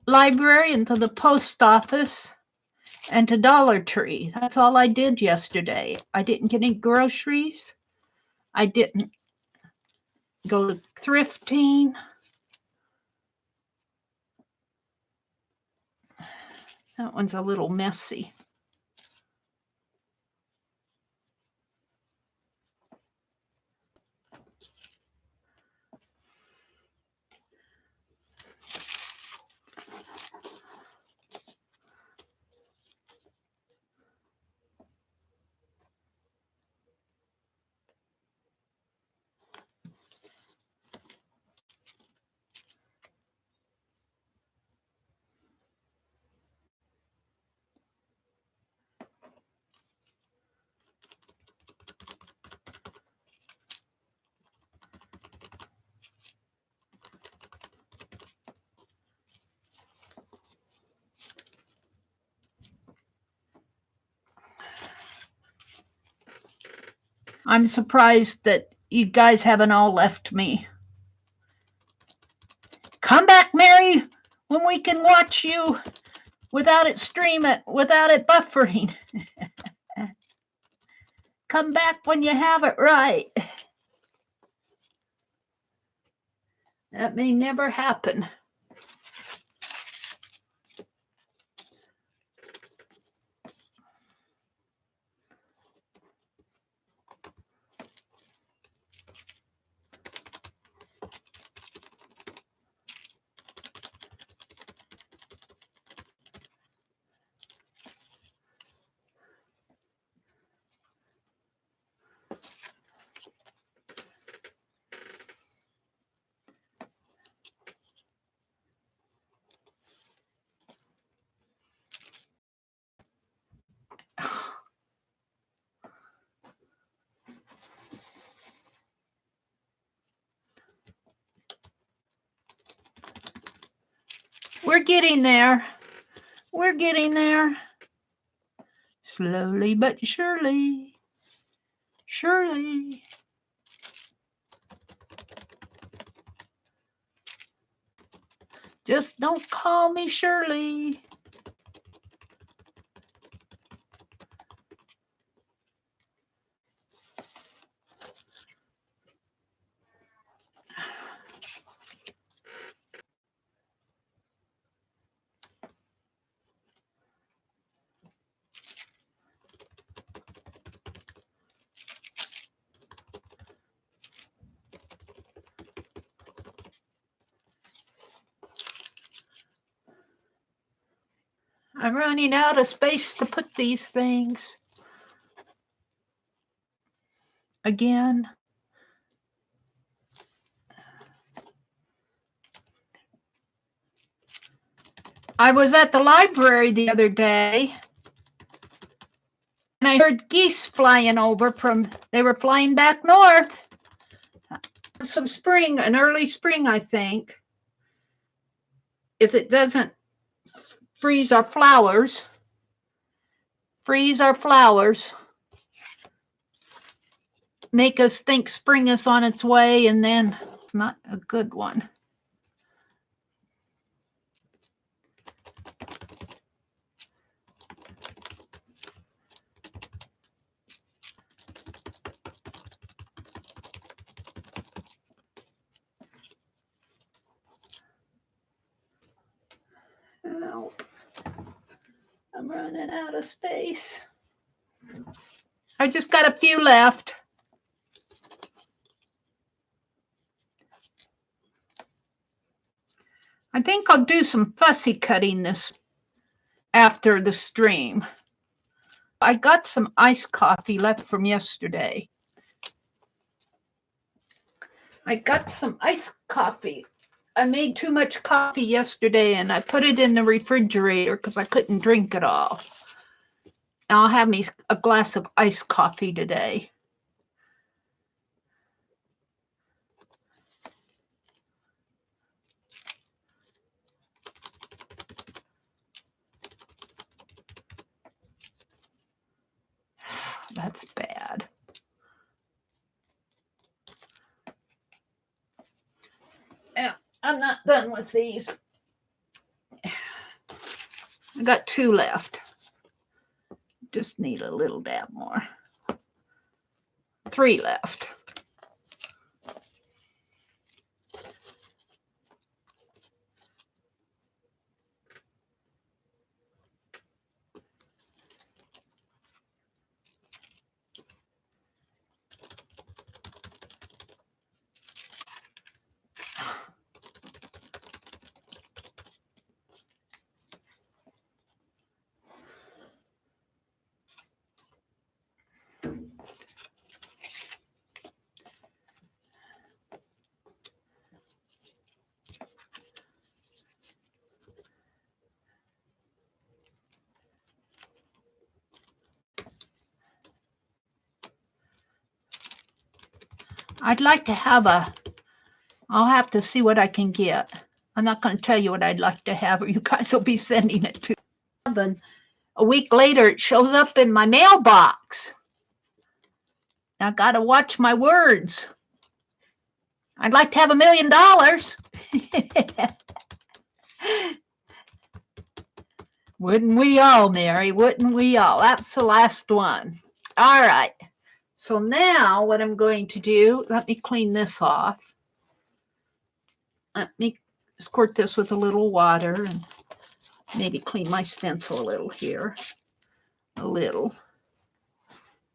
library and to the post office and to Dollar Tree. That's all I did yesterday. I didn't get any groceries. I didn't go to thrifting. That one's a little messy. I'm surprised that you guys haven't all left me. Come back, Mary, when we can watch you without it without it buffering. Come back when you have it right. That may never happen. We're getting there. We're getting there. Slowly but surely. Surely. Just don't call me Shirley. I'm running out of space to put these things. Again. I was at the library the other day and I heard geese flying over they were flying back north. Some spring, an early spring, I think. If it doesn't freeze our flowers, make us think spring is on its way, and then it's not a good one. Help. I'm running out of space. I just got a few left. I think I'll do some fussy cutting this after the stream. I got some iced coffee left from yesterday. I got some iced coffee. I made too much coffee yesterday and I put it in the refrigerator because I couldn't drink it all. I'll have me a glass of iced coffee today. That's bad. Yeah, I'm not done with these. I got 2 left. Just need a little dab more. 3 left. I'd like to have I'll have to see what I can get. I'm not going to tell you what I'd like to have, or you guys will be sending it to me. And a week later, it shows up in my mailbox. I got to watch my words. I'd like to have $1 million. Wouldn't we all, Mary? Wouldn't we all? That's the last one. All right. So now what I'm going to do, let me clean this off. Let me squirt this with a little water and maybe clean my stencil a little here. A little,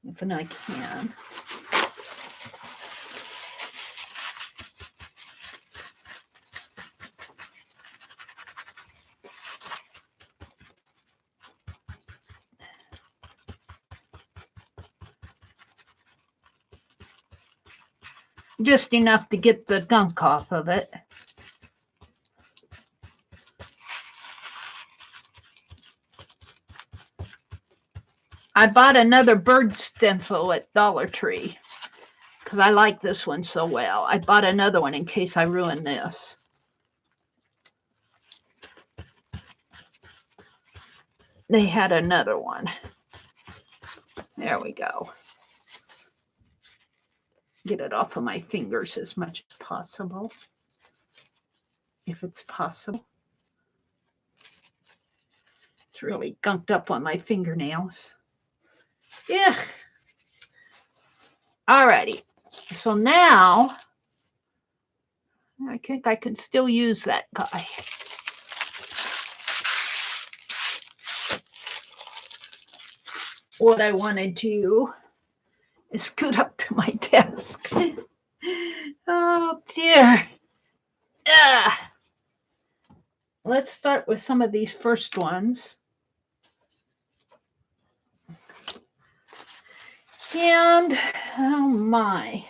if I can. Just enough to get the gunk off of it. I bought another bird stencil at Dollar Tree because I like this one so well. I bought another one in case I ruin this. They had another one. There we go. Get it off of my fingers as much as possible, if it's possible. It's really gunked up on my fingernails. Yeah. Alrighty. So now I think I can still use that guy. What I want to do is scoot up to my desk. Oh dear. Let's start with some of these first ones. And oh my.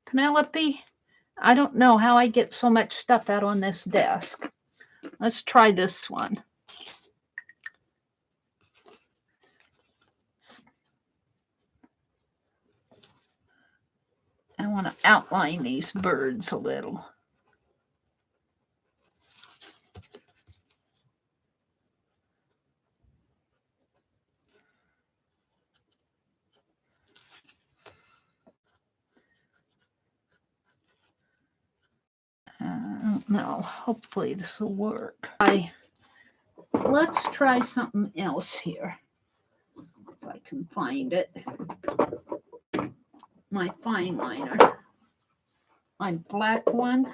Penelope, I don't know how I get so much stuff out on this desk. Let's try this one. I want to outline these birds a little. I don't know. Hopefully this will work. Let's try something else here. If I can find it. My fine liner. My black one.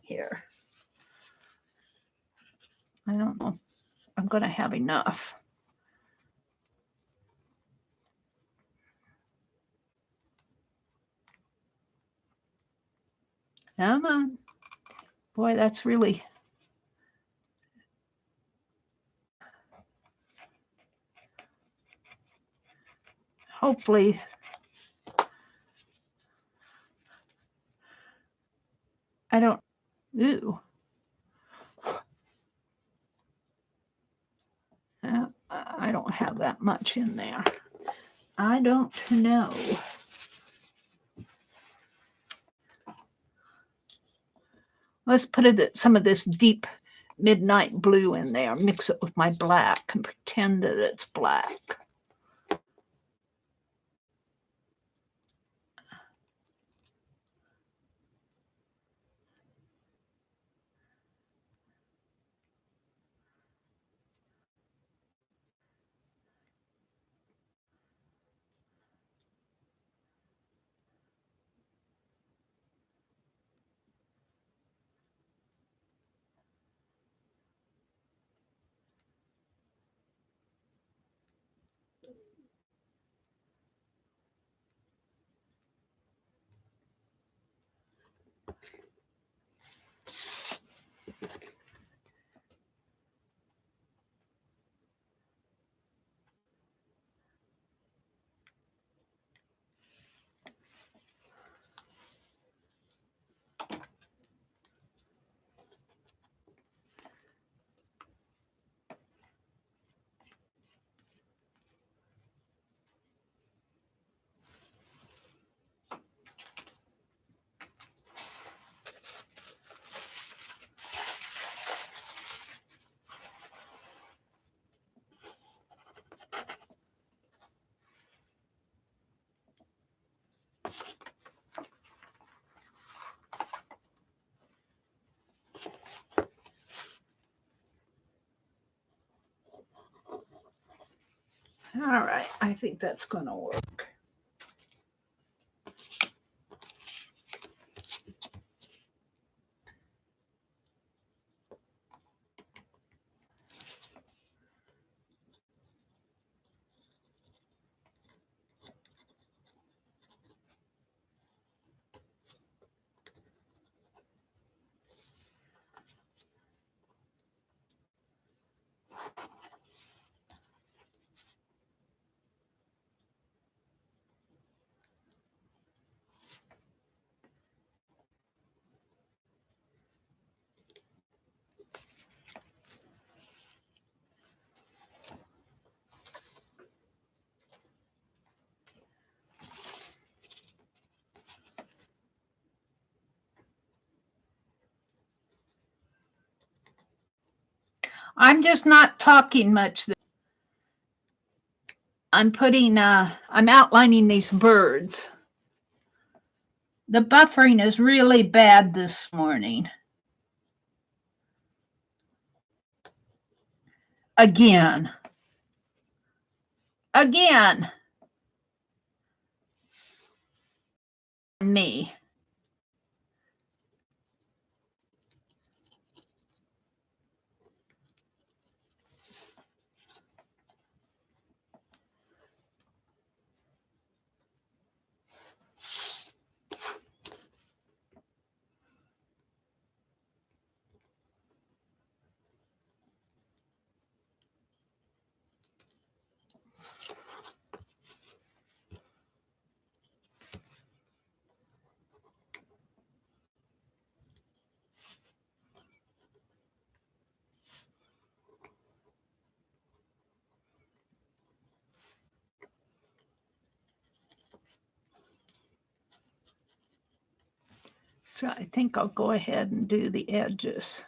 Here. I don't know if I'm going to have enough. Come on. Boy, that's really... Hopefully... I don't... Ooh. I don't have that much in there. I don't know. Let's put some of this deep midnight blue in there. Mix it with my black and pretend that it's black. All right, I think that's going to work. I'm just not talking much. I'm outlining these birds. The buffering is really bad this morning. Again. Me. So I think I'll go ahead and do the edges.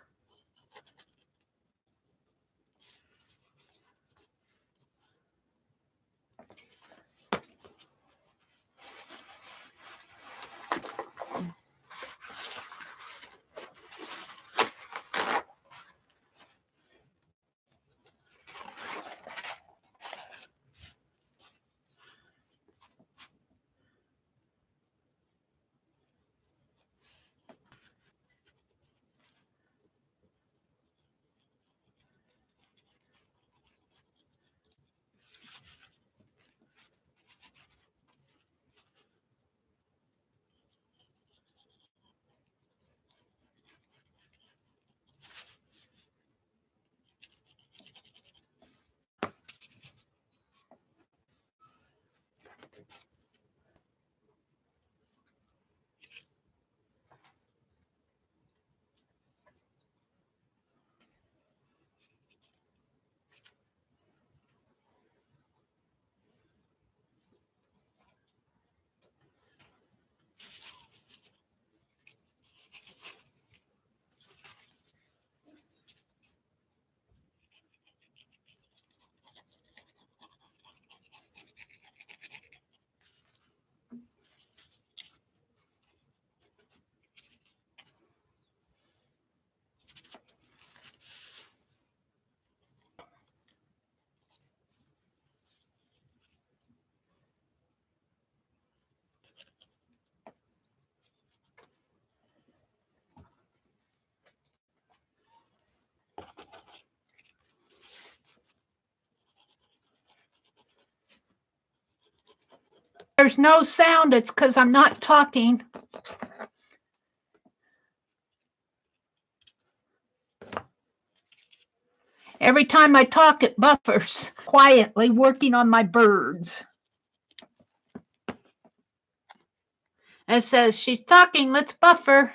There's no sound. It's because I'm not talking. Every time I talk, it buffers. Quietly working on my birds. It says, she's talking, let's buffer.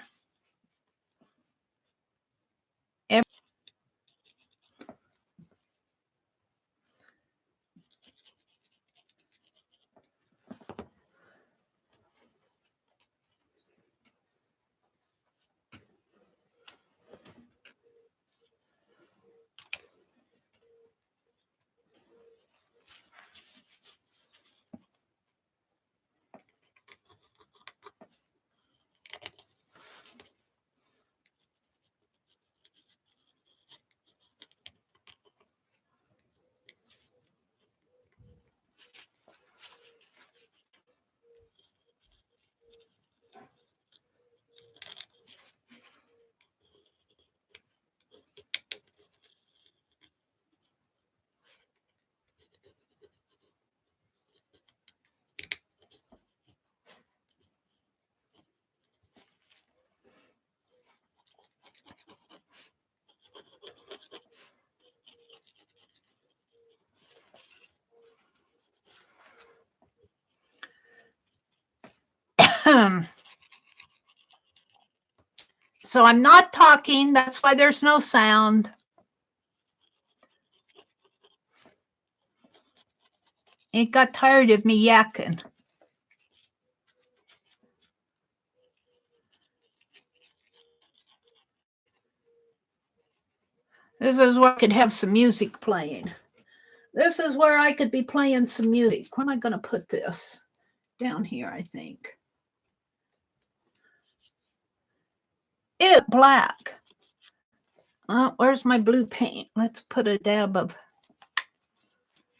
So I'm not talking. That's why there's no sound. It got tired of me yakking. This is where I could have some music playing. This is where I could be playing some music. Where am I going to put this? Down here, I think. Ew, black. Where's my blue paint? Let's put a dab of...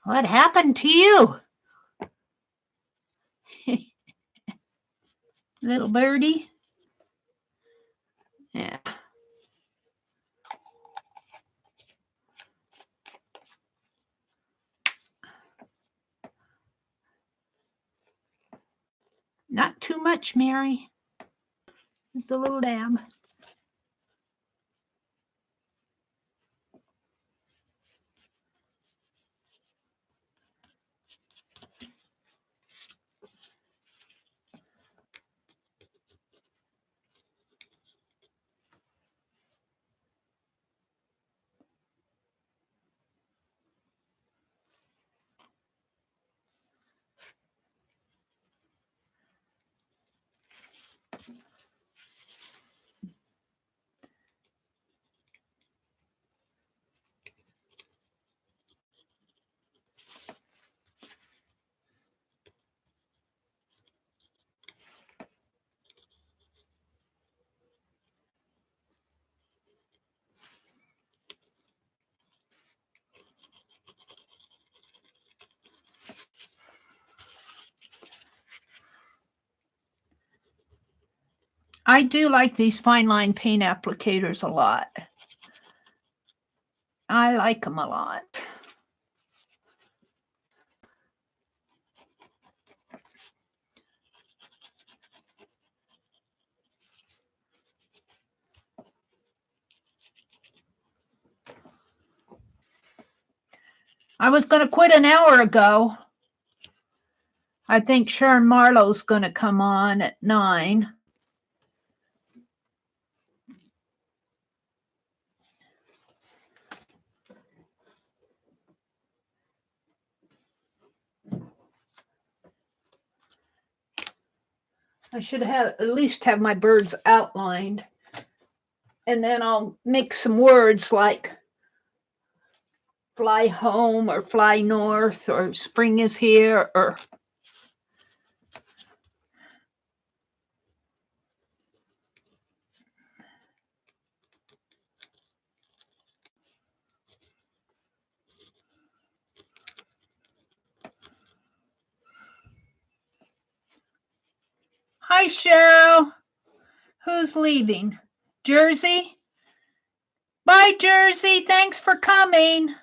What happened to you? Little birdie? Yeah. Not too much, Mary. Just a little dab. I do like these fine line paint applicators a lot. I like them a lot. I was going to quit an hour ago. I think Sharon Marlowe's going to come on at 9. I should have at least have my birds outlined. And then I'll make some words like fly home or fly north or spring is here or... Hi, Cheryl. Who's leaving? Jersey? Bye, Jersey. Thanks for coming.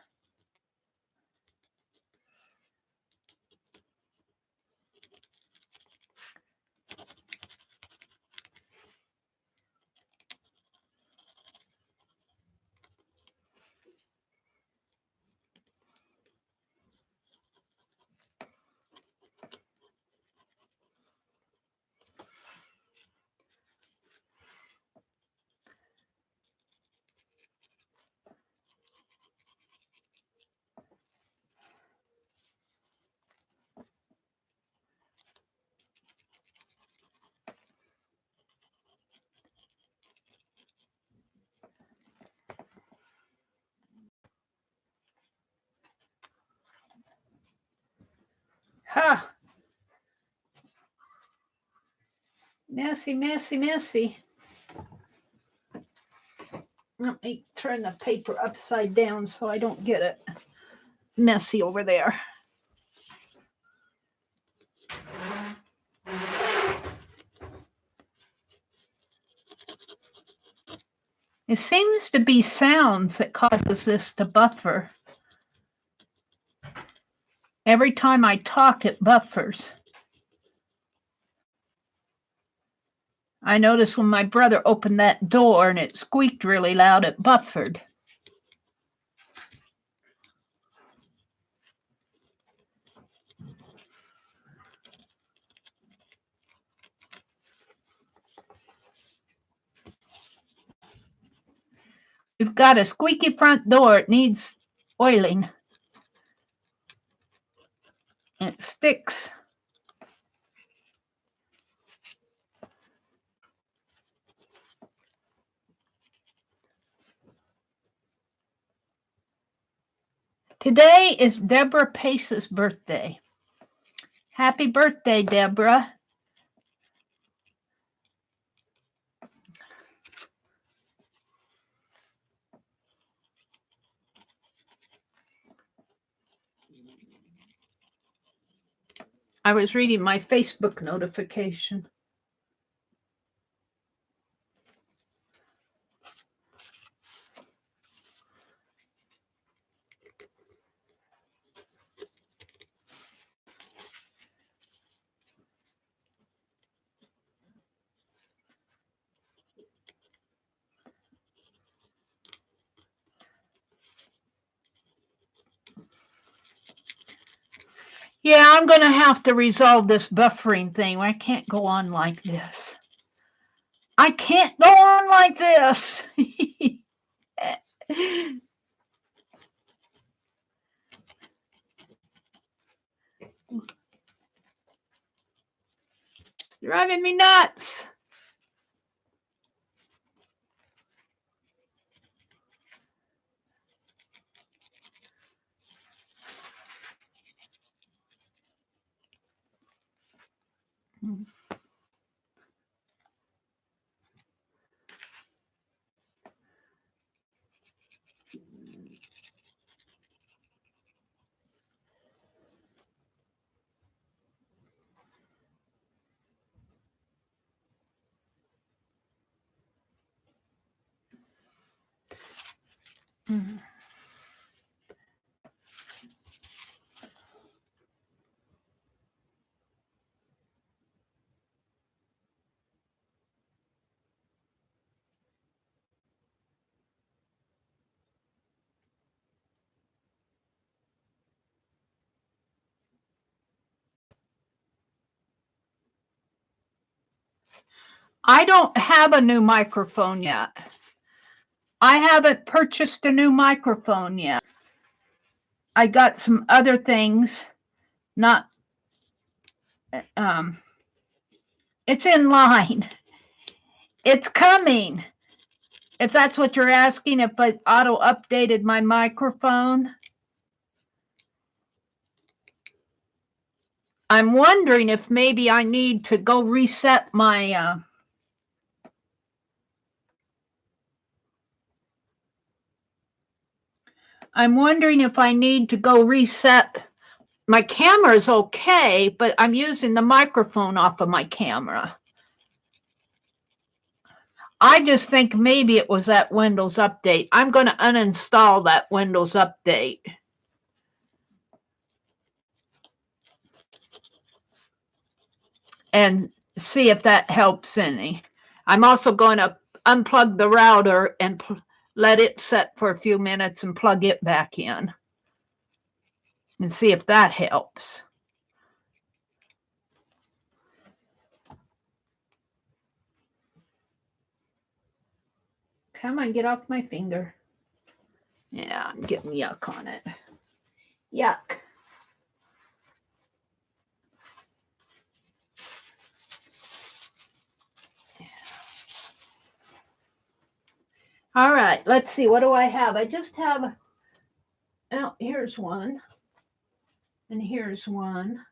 Huh. Messy, messy, messy. Let me turn the paper upside down so I don't get it messy over there. It seems to be sounds that causes this to buffer. Every time I talk, it buffers. I noticed when my brother opened that door and it squeaked really loud, it buffered. You've got a squeaky front door. It needs oiling. It sticks. Today is Deborah Pace's birthday. Happy birthday, Deborah. I was reading my Facebook notification. Yeah, I'm going to have to resolve this buffering thing. I can't go on like this. I can't go on like this. It's driving me nuts. I don't have a new microphone yet. I haven't purchased a new microphone yet. I got some other things, not, it's in line. It's coming. If that's what you're asking, if I auto-updated my microphone. I'm wondering if maybe I need to go reset my, I'm wondering if I need to go reset. My camera's okay, but I'm using the microphone off of my camera. I just think maybe it was that Windows update. I'm going to uninstall that Windows update. And see if that helps any. I'm also going to unplug the router and let it set for a few minutes and plug it back in and see if that helps. Come on, get off my finger. Yeah, I'm getting yuck on it. Yuck. All right, let's see. What do I have? I just have, oh, here's one. And here's one.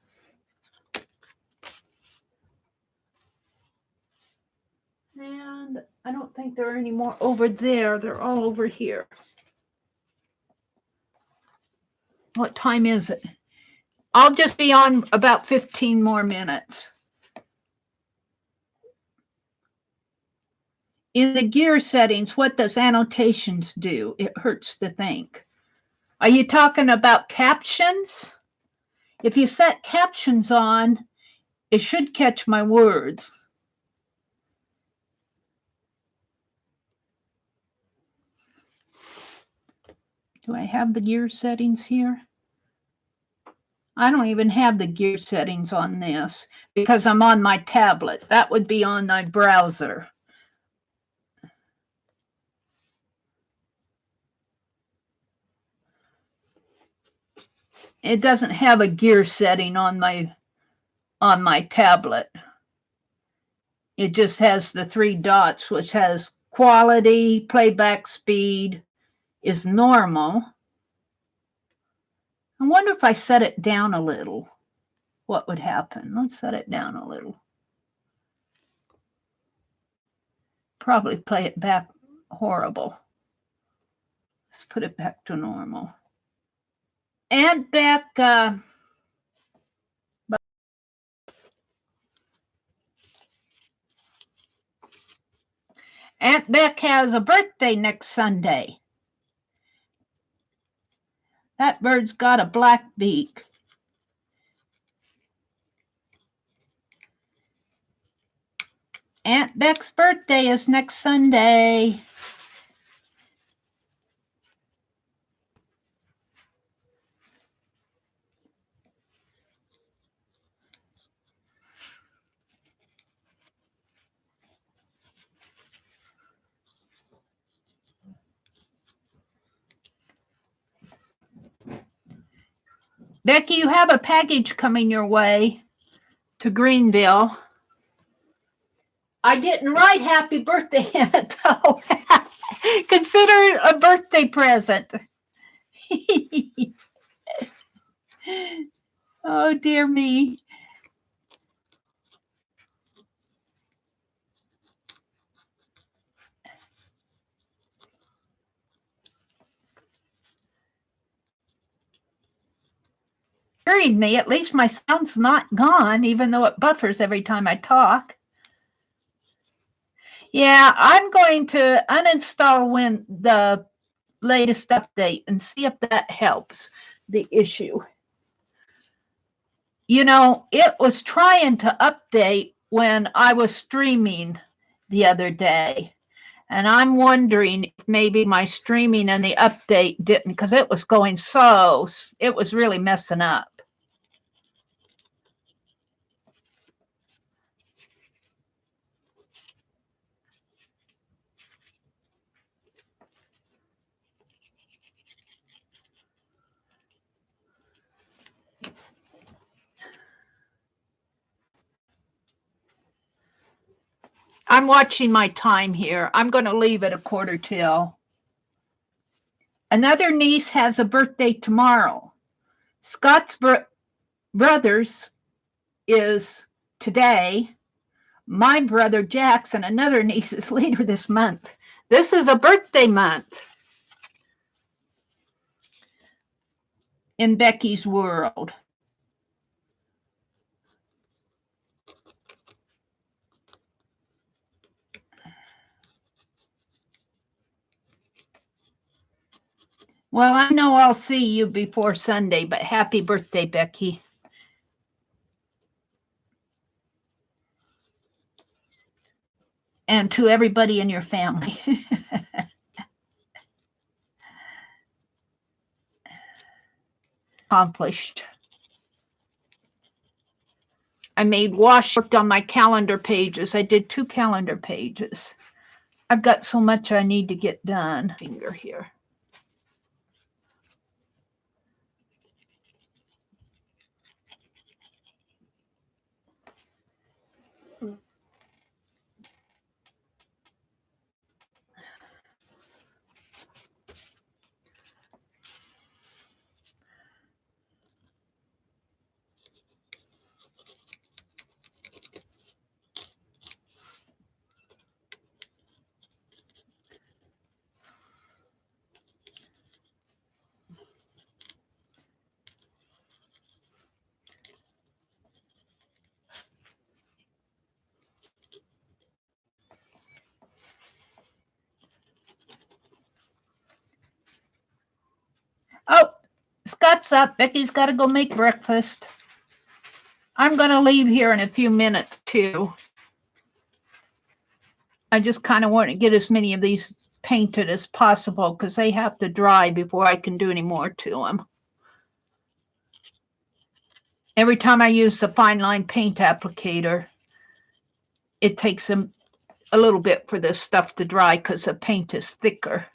And I don't think there are any more over there. They're all over here. What time is it? I'll just be on about 15 more minutes. In the gear settings, what does annotations do? It hurts to think. Are you talking about captions? If you set captions on, it should catch my words. Do I have the gear settings here? I don't even have the gear settings on this because I'm on my tablet. That would be on my browser. it doesn't have a gear setting on my tablet. It just has the 3 dots, which has quality, playback speed is normal. I wonder if I set it down a little, what would happen? Let's set it down a little. Probably play it back horrible. Let's put it back to normal. And back, Aunt Beck has a birthday next Sunday. That bird's got a black beak. Aunt Beck's birthday is next Sunday. Becky, you have a package coming your way to Greenville. I didn't write happy birthday in it, though. Consider it a birthday present. Oh, dear me. Hearing me, at least my sound's not gone, even though it buffers every time I talk. Yeah, I'm going to uninstall the latest update and see if that helps the issue. You know, it was trying to update when I was streaming the other day. And I'm wondering if maybe my streaming and the update didn't, because it was going it was really messing up. I'm watching my time here. I'm going to leave at 1:45. Another niece has a birthday tomorrow. Scott's brother's is today. My brother Jackson, another niece, is later this month. This is a birthday month in Becky's world. Well, I know I'll see you before Sunday, but happy birthday, Becky. And to everybody in your family. Accomplished. I worked on my calendar pages. I did 2 calendar pages. I've got so much I need to get done. Finger here. Oh, Scott's up. Becky's got to go make breakfast. I'm going to leave here in a few minutes, too. I just kind of want to get as many of these painted as possible because they have to dry before I can do any more to them. Every time I use the fine line paint applicator, it takes them a little bit for this stuff to dry because the paint is thicker.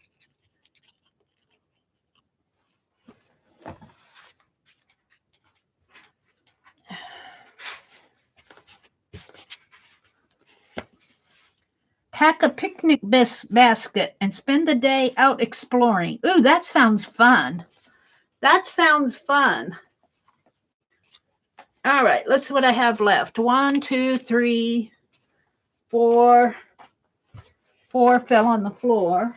Pack a picnic basket and spend the day out exploring. Ooh, that sounds fun. That sounds fun. All right, let's see what I have left. 1, 2, 3, 4. 4 fell on the floor.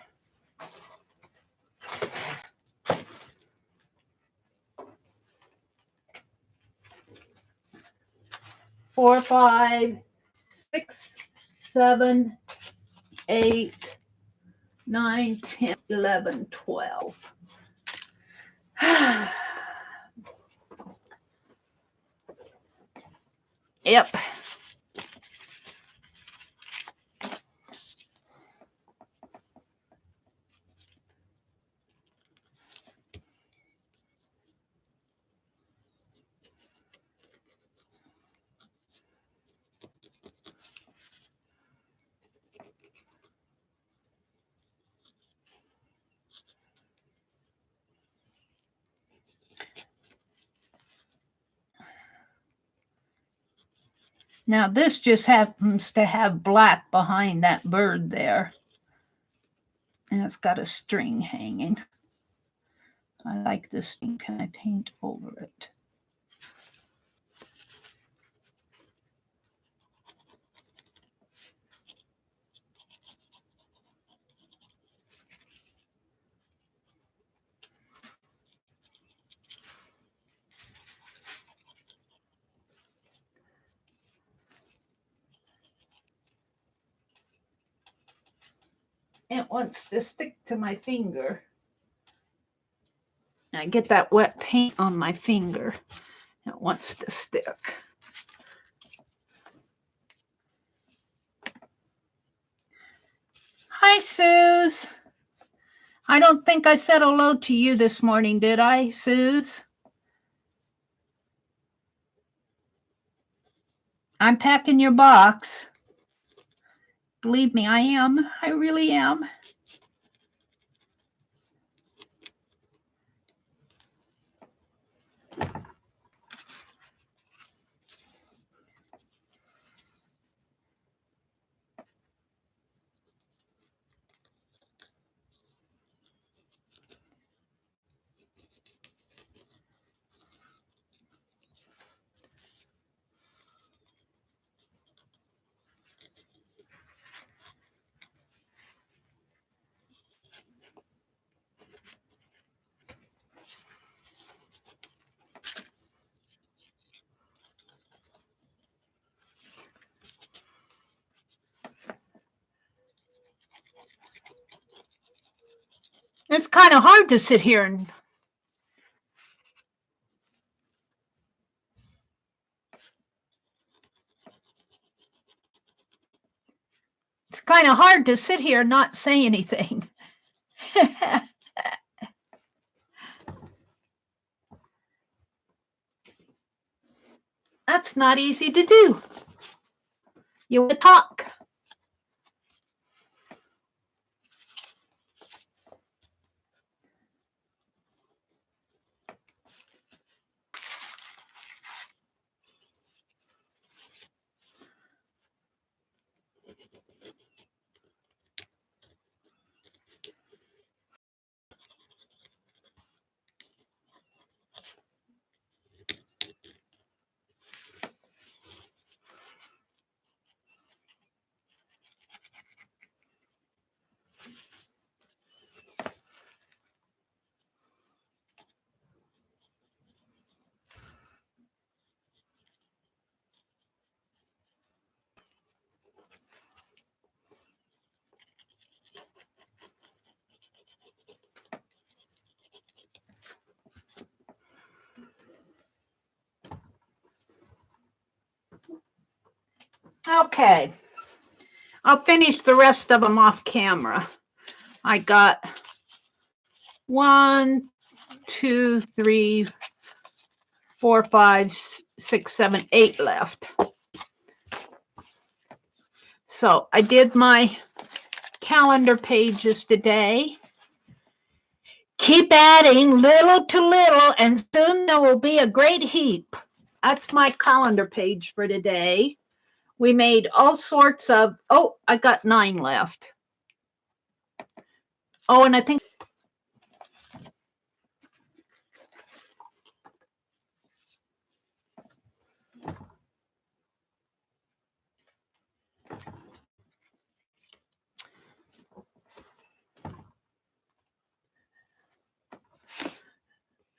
4, 5, 6, 7, 8, 9, 10, 11, 12. Yep. Now this just happens to have black behind that bird there. And it's got a string hanging. I like this string. Can I paint over it? It wants to stick to my finger. I get that wet paint on my finger. It wants to stick. Hi, Suze. I don't think I said hello to you this morning, did I, Suze? I'm packing your box. Believe me, I am. I really am. It's kind of hard to sit here and and not say anything. That's not easy to do. You would talk. Okay. I'll finish the rest of them off camera. I got 1, 2, 3, 4, 5, 6, 7, 8 left. So I did my calendar pages today. Keep adding little to little, and soon there will be a great heap. That's my calendar page for today. We made all sorts of, oh, I got 9 left. Oh, and I think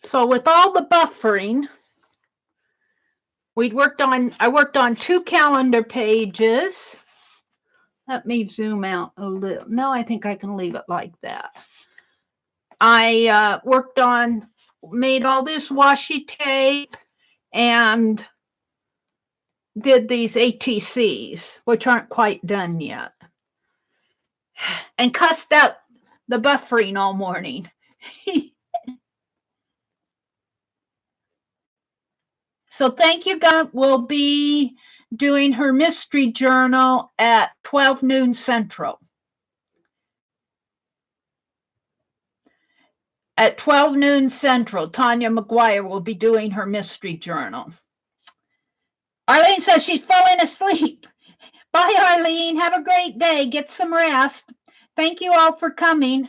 so with all the buffering, I worked on 2 calendar pages. Let me zoom out a little. No, I think I can leave it like that. I made all this washi tape and did these ATCs, which aren't quite done yet. And cussed out the buffering all morning. So thank you, God. We'll be doing her mystery journal at 12 noon Central. At 12 noon Central, Tanya McGuire will be doing her mystery journal. Arlene says she's falling asleep. Bye, Arlene. Have a great day. Get some rest. Thank you all for coming.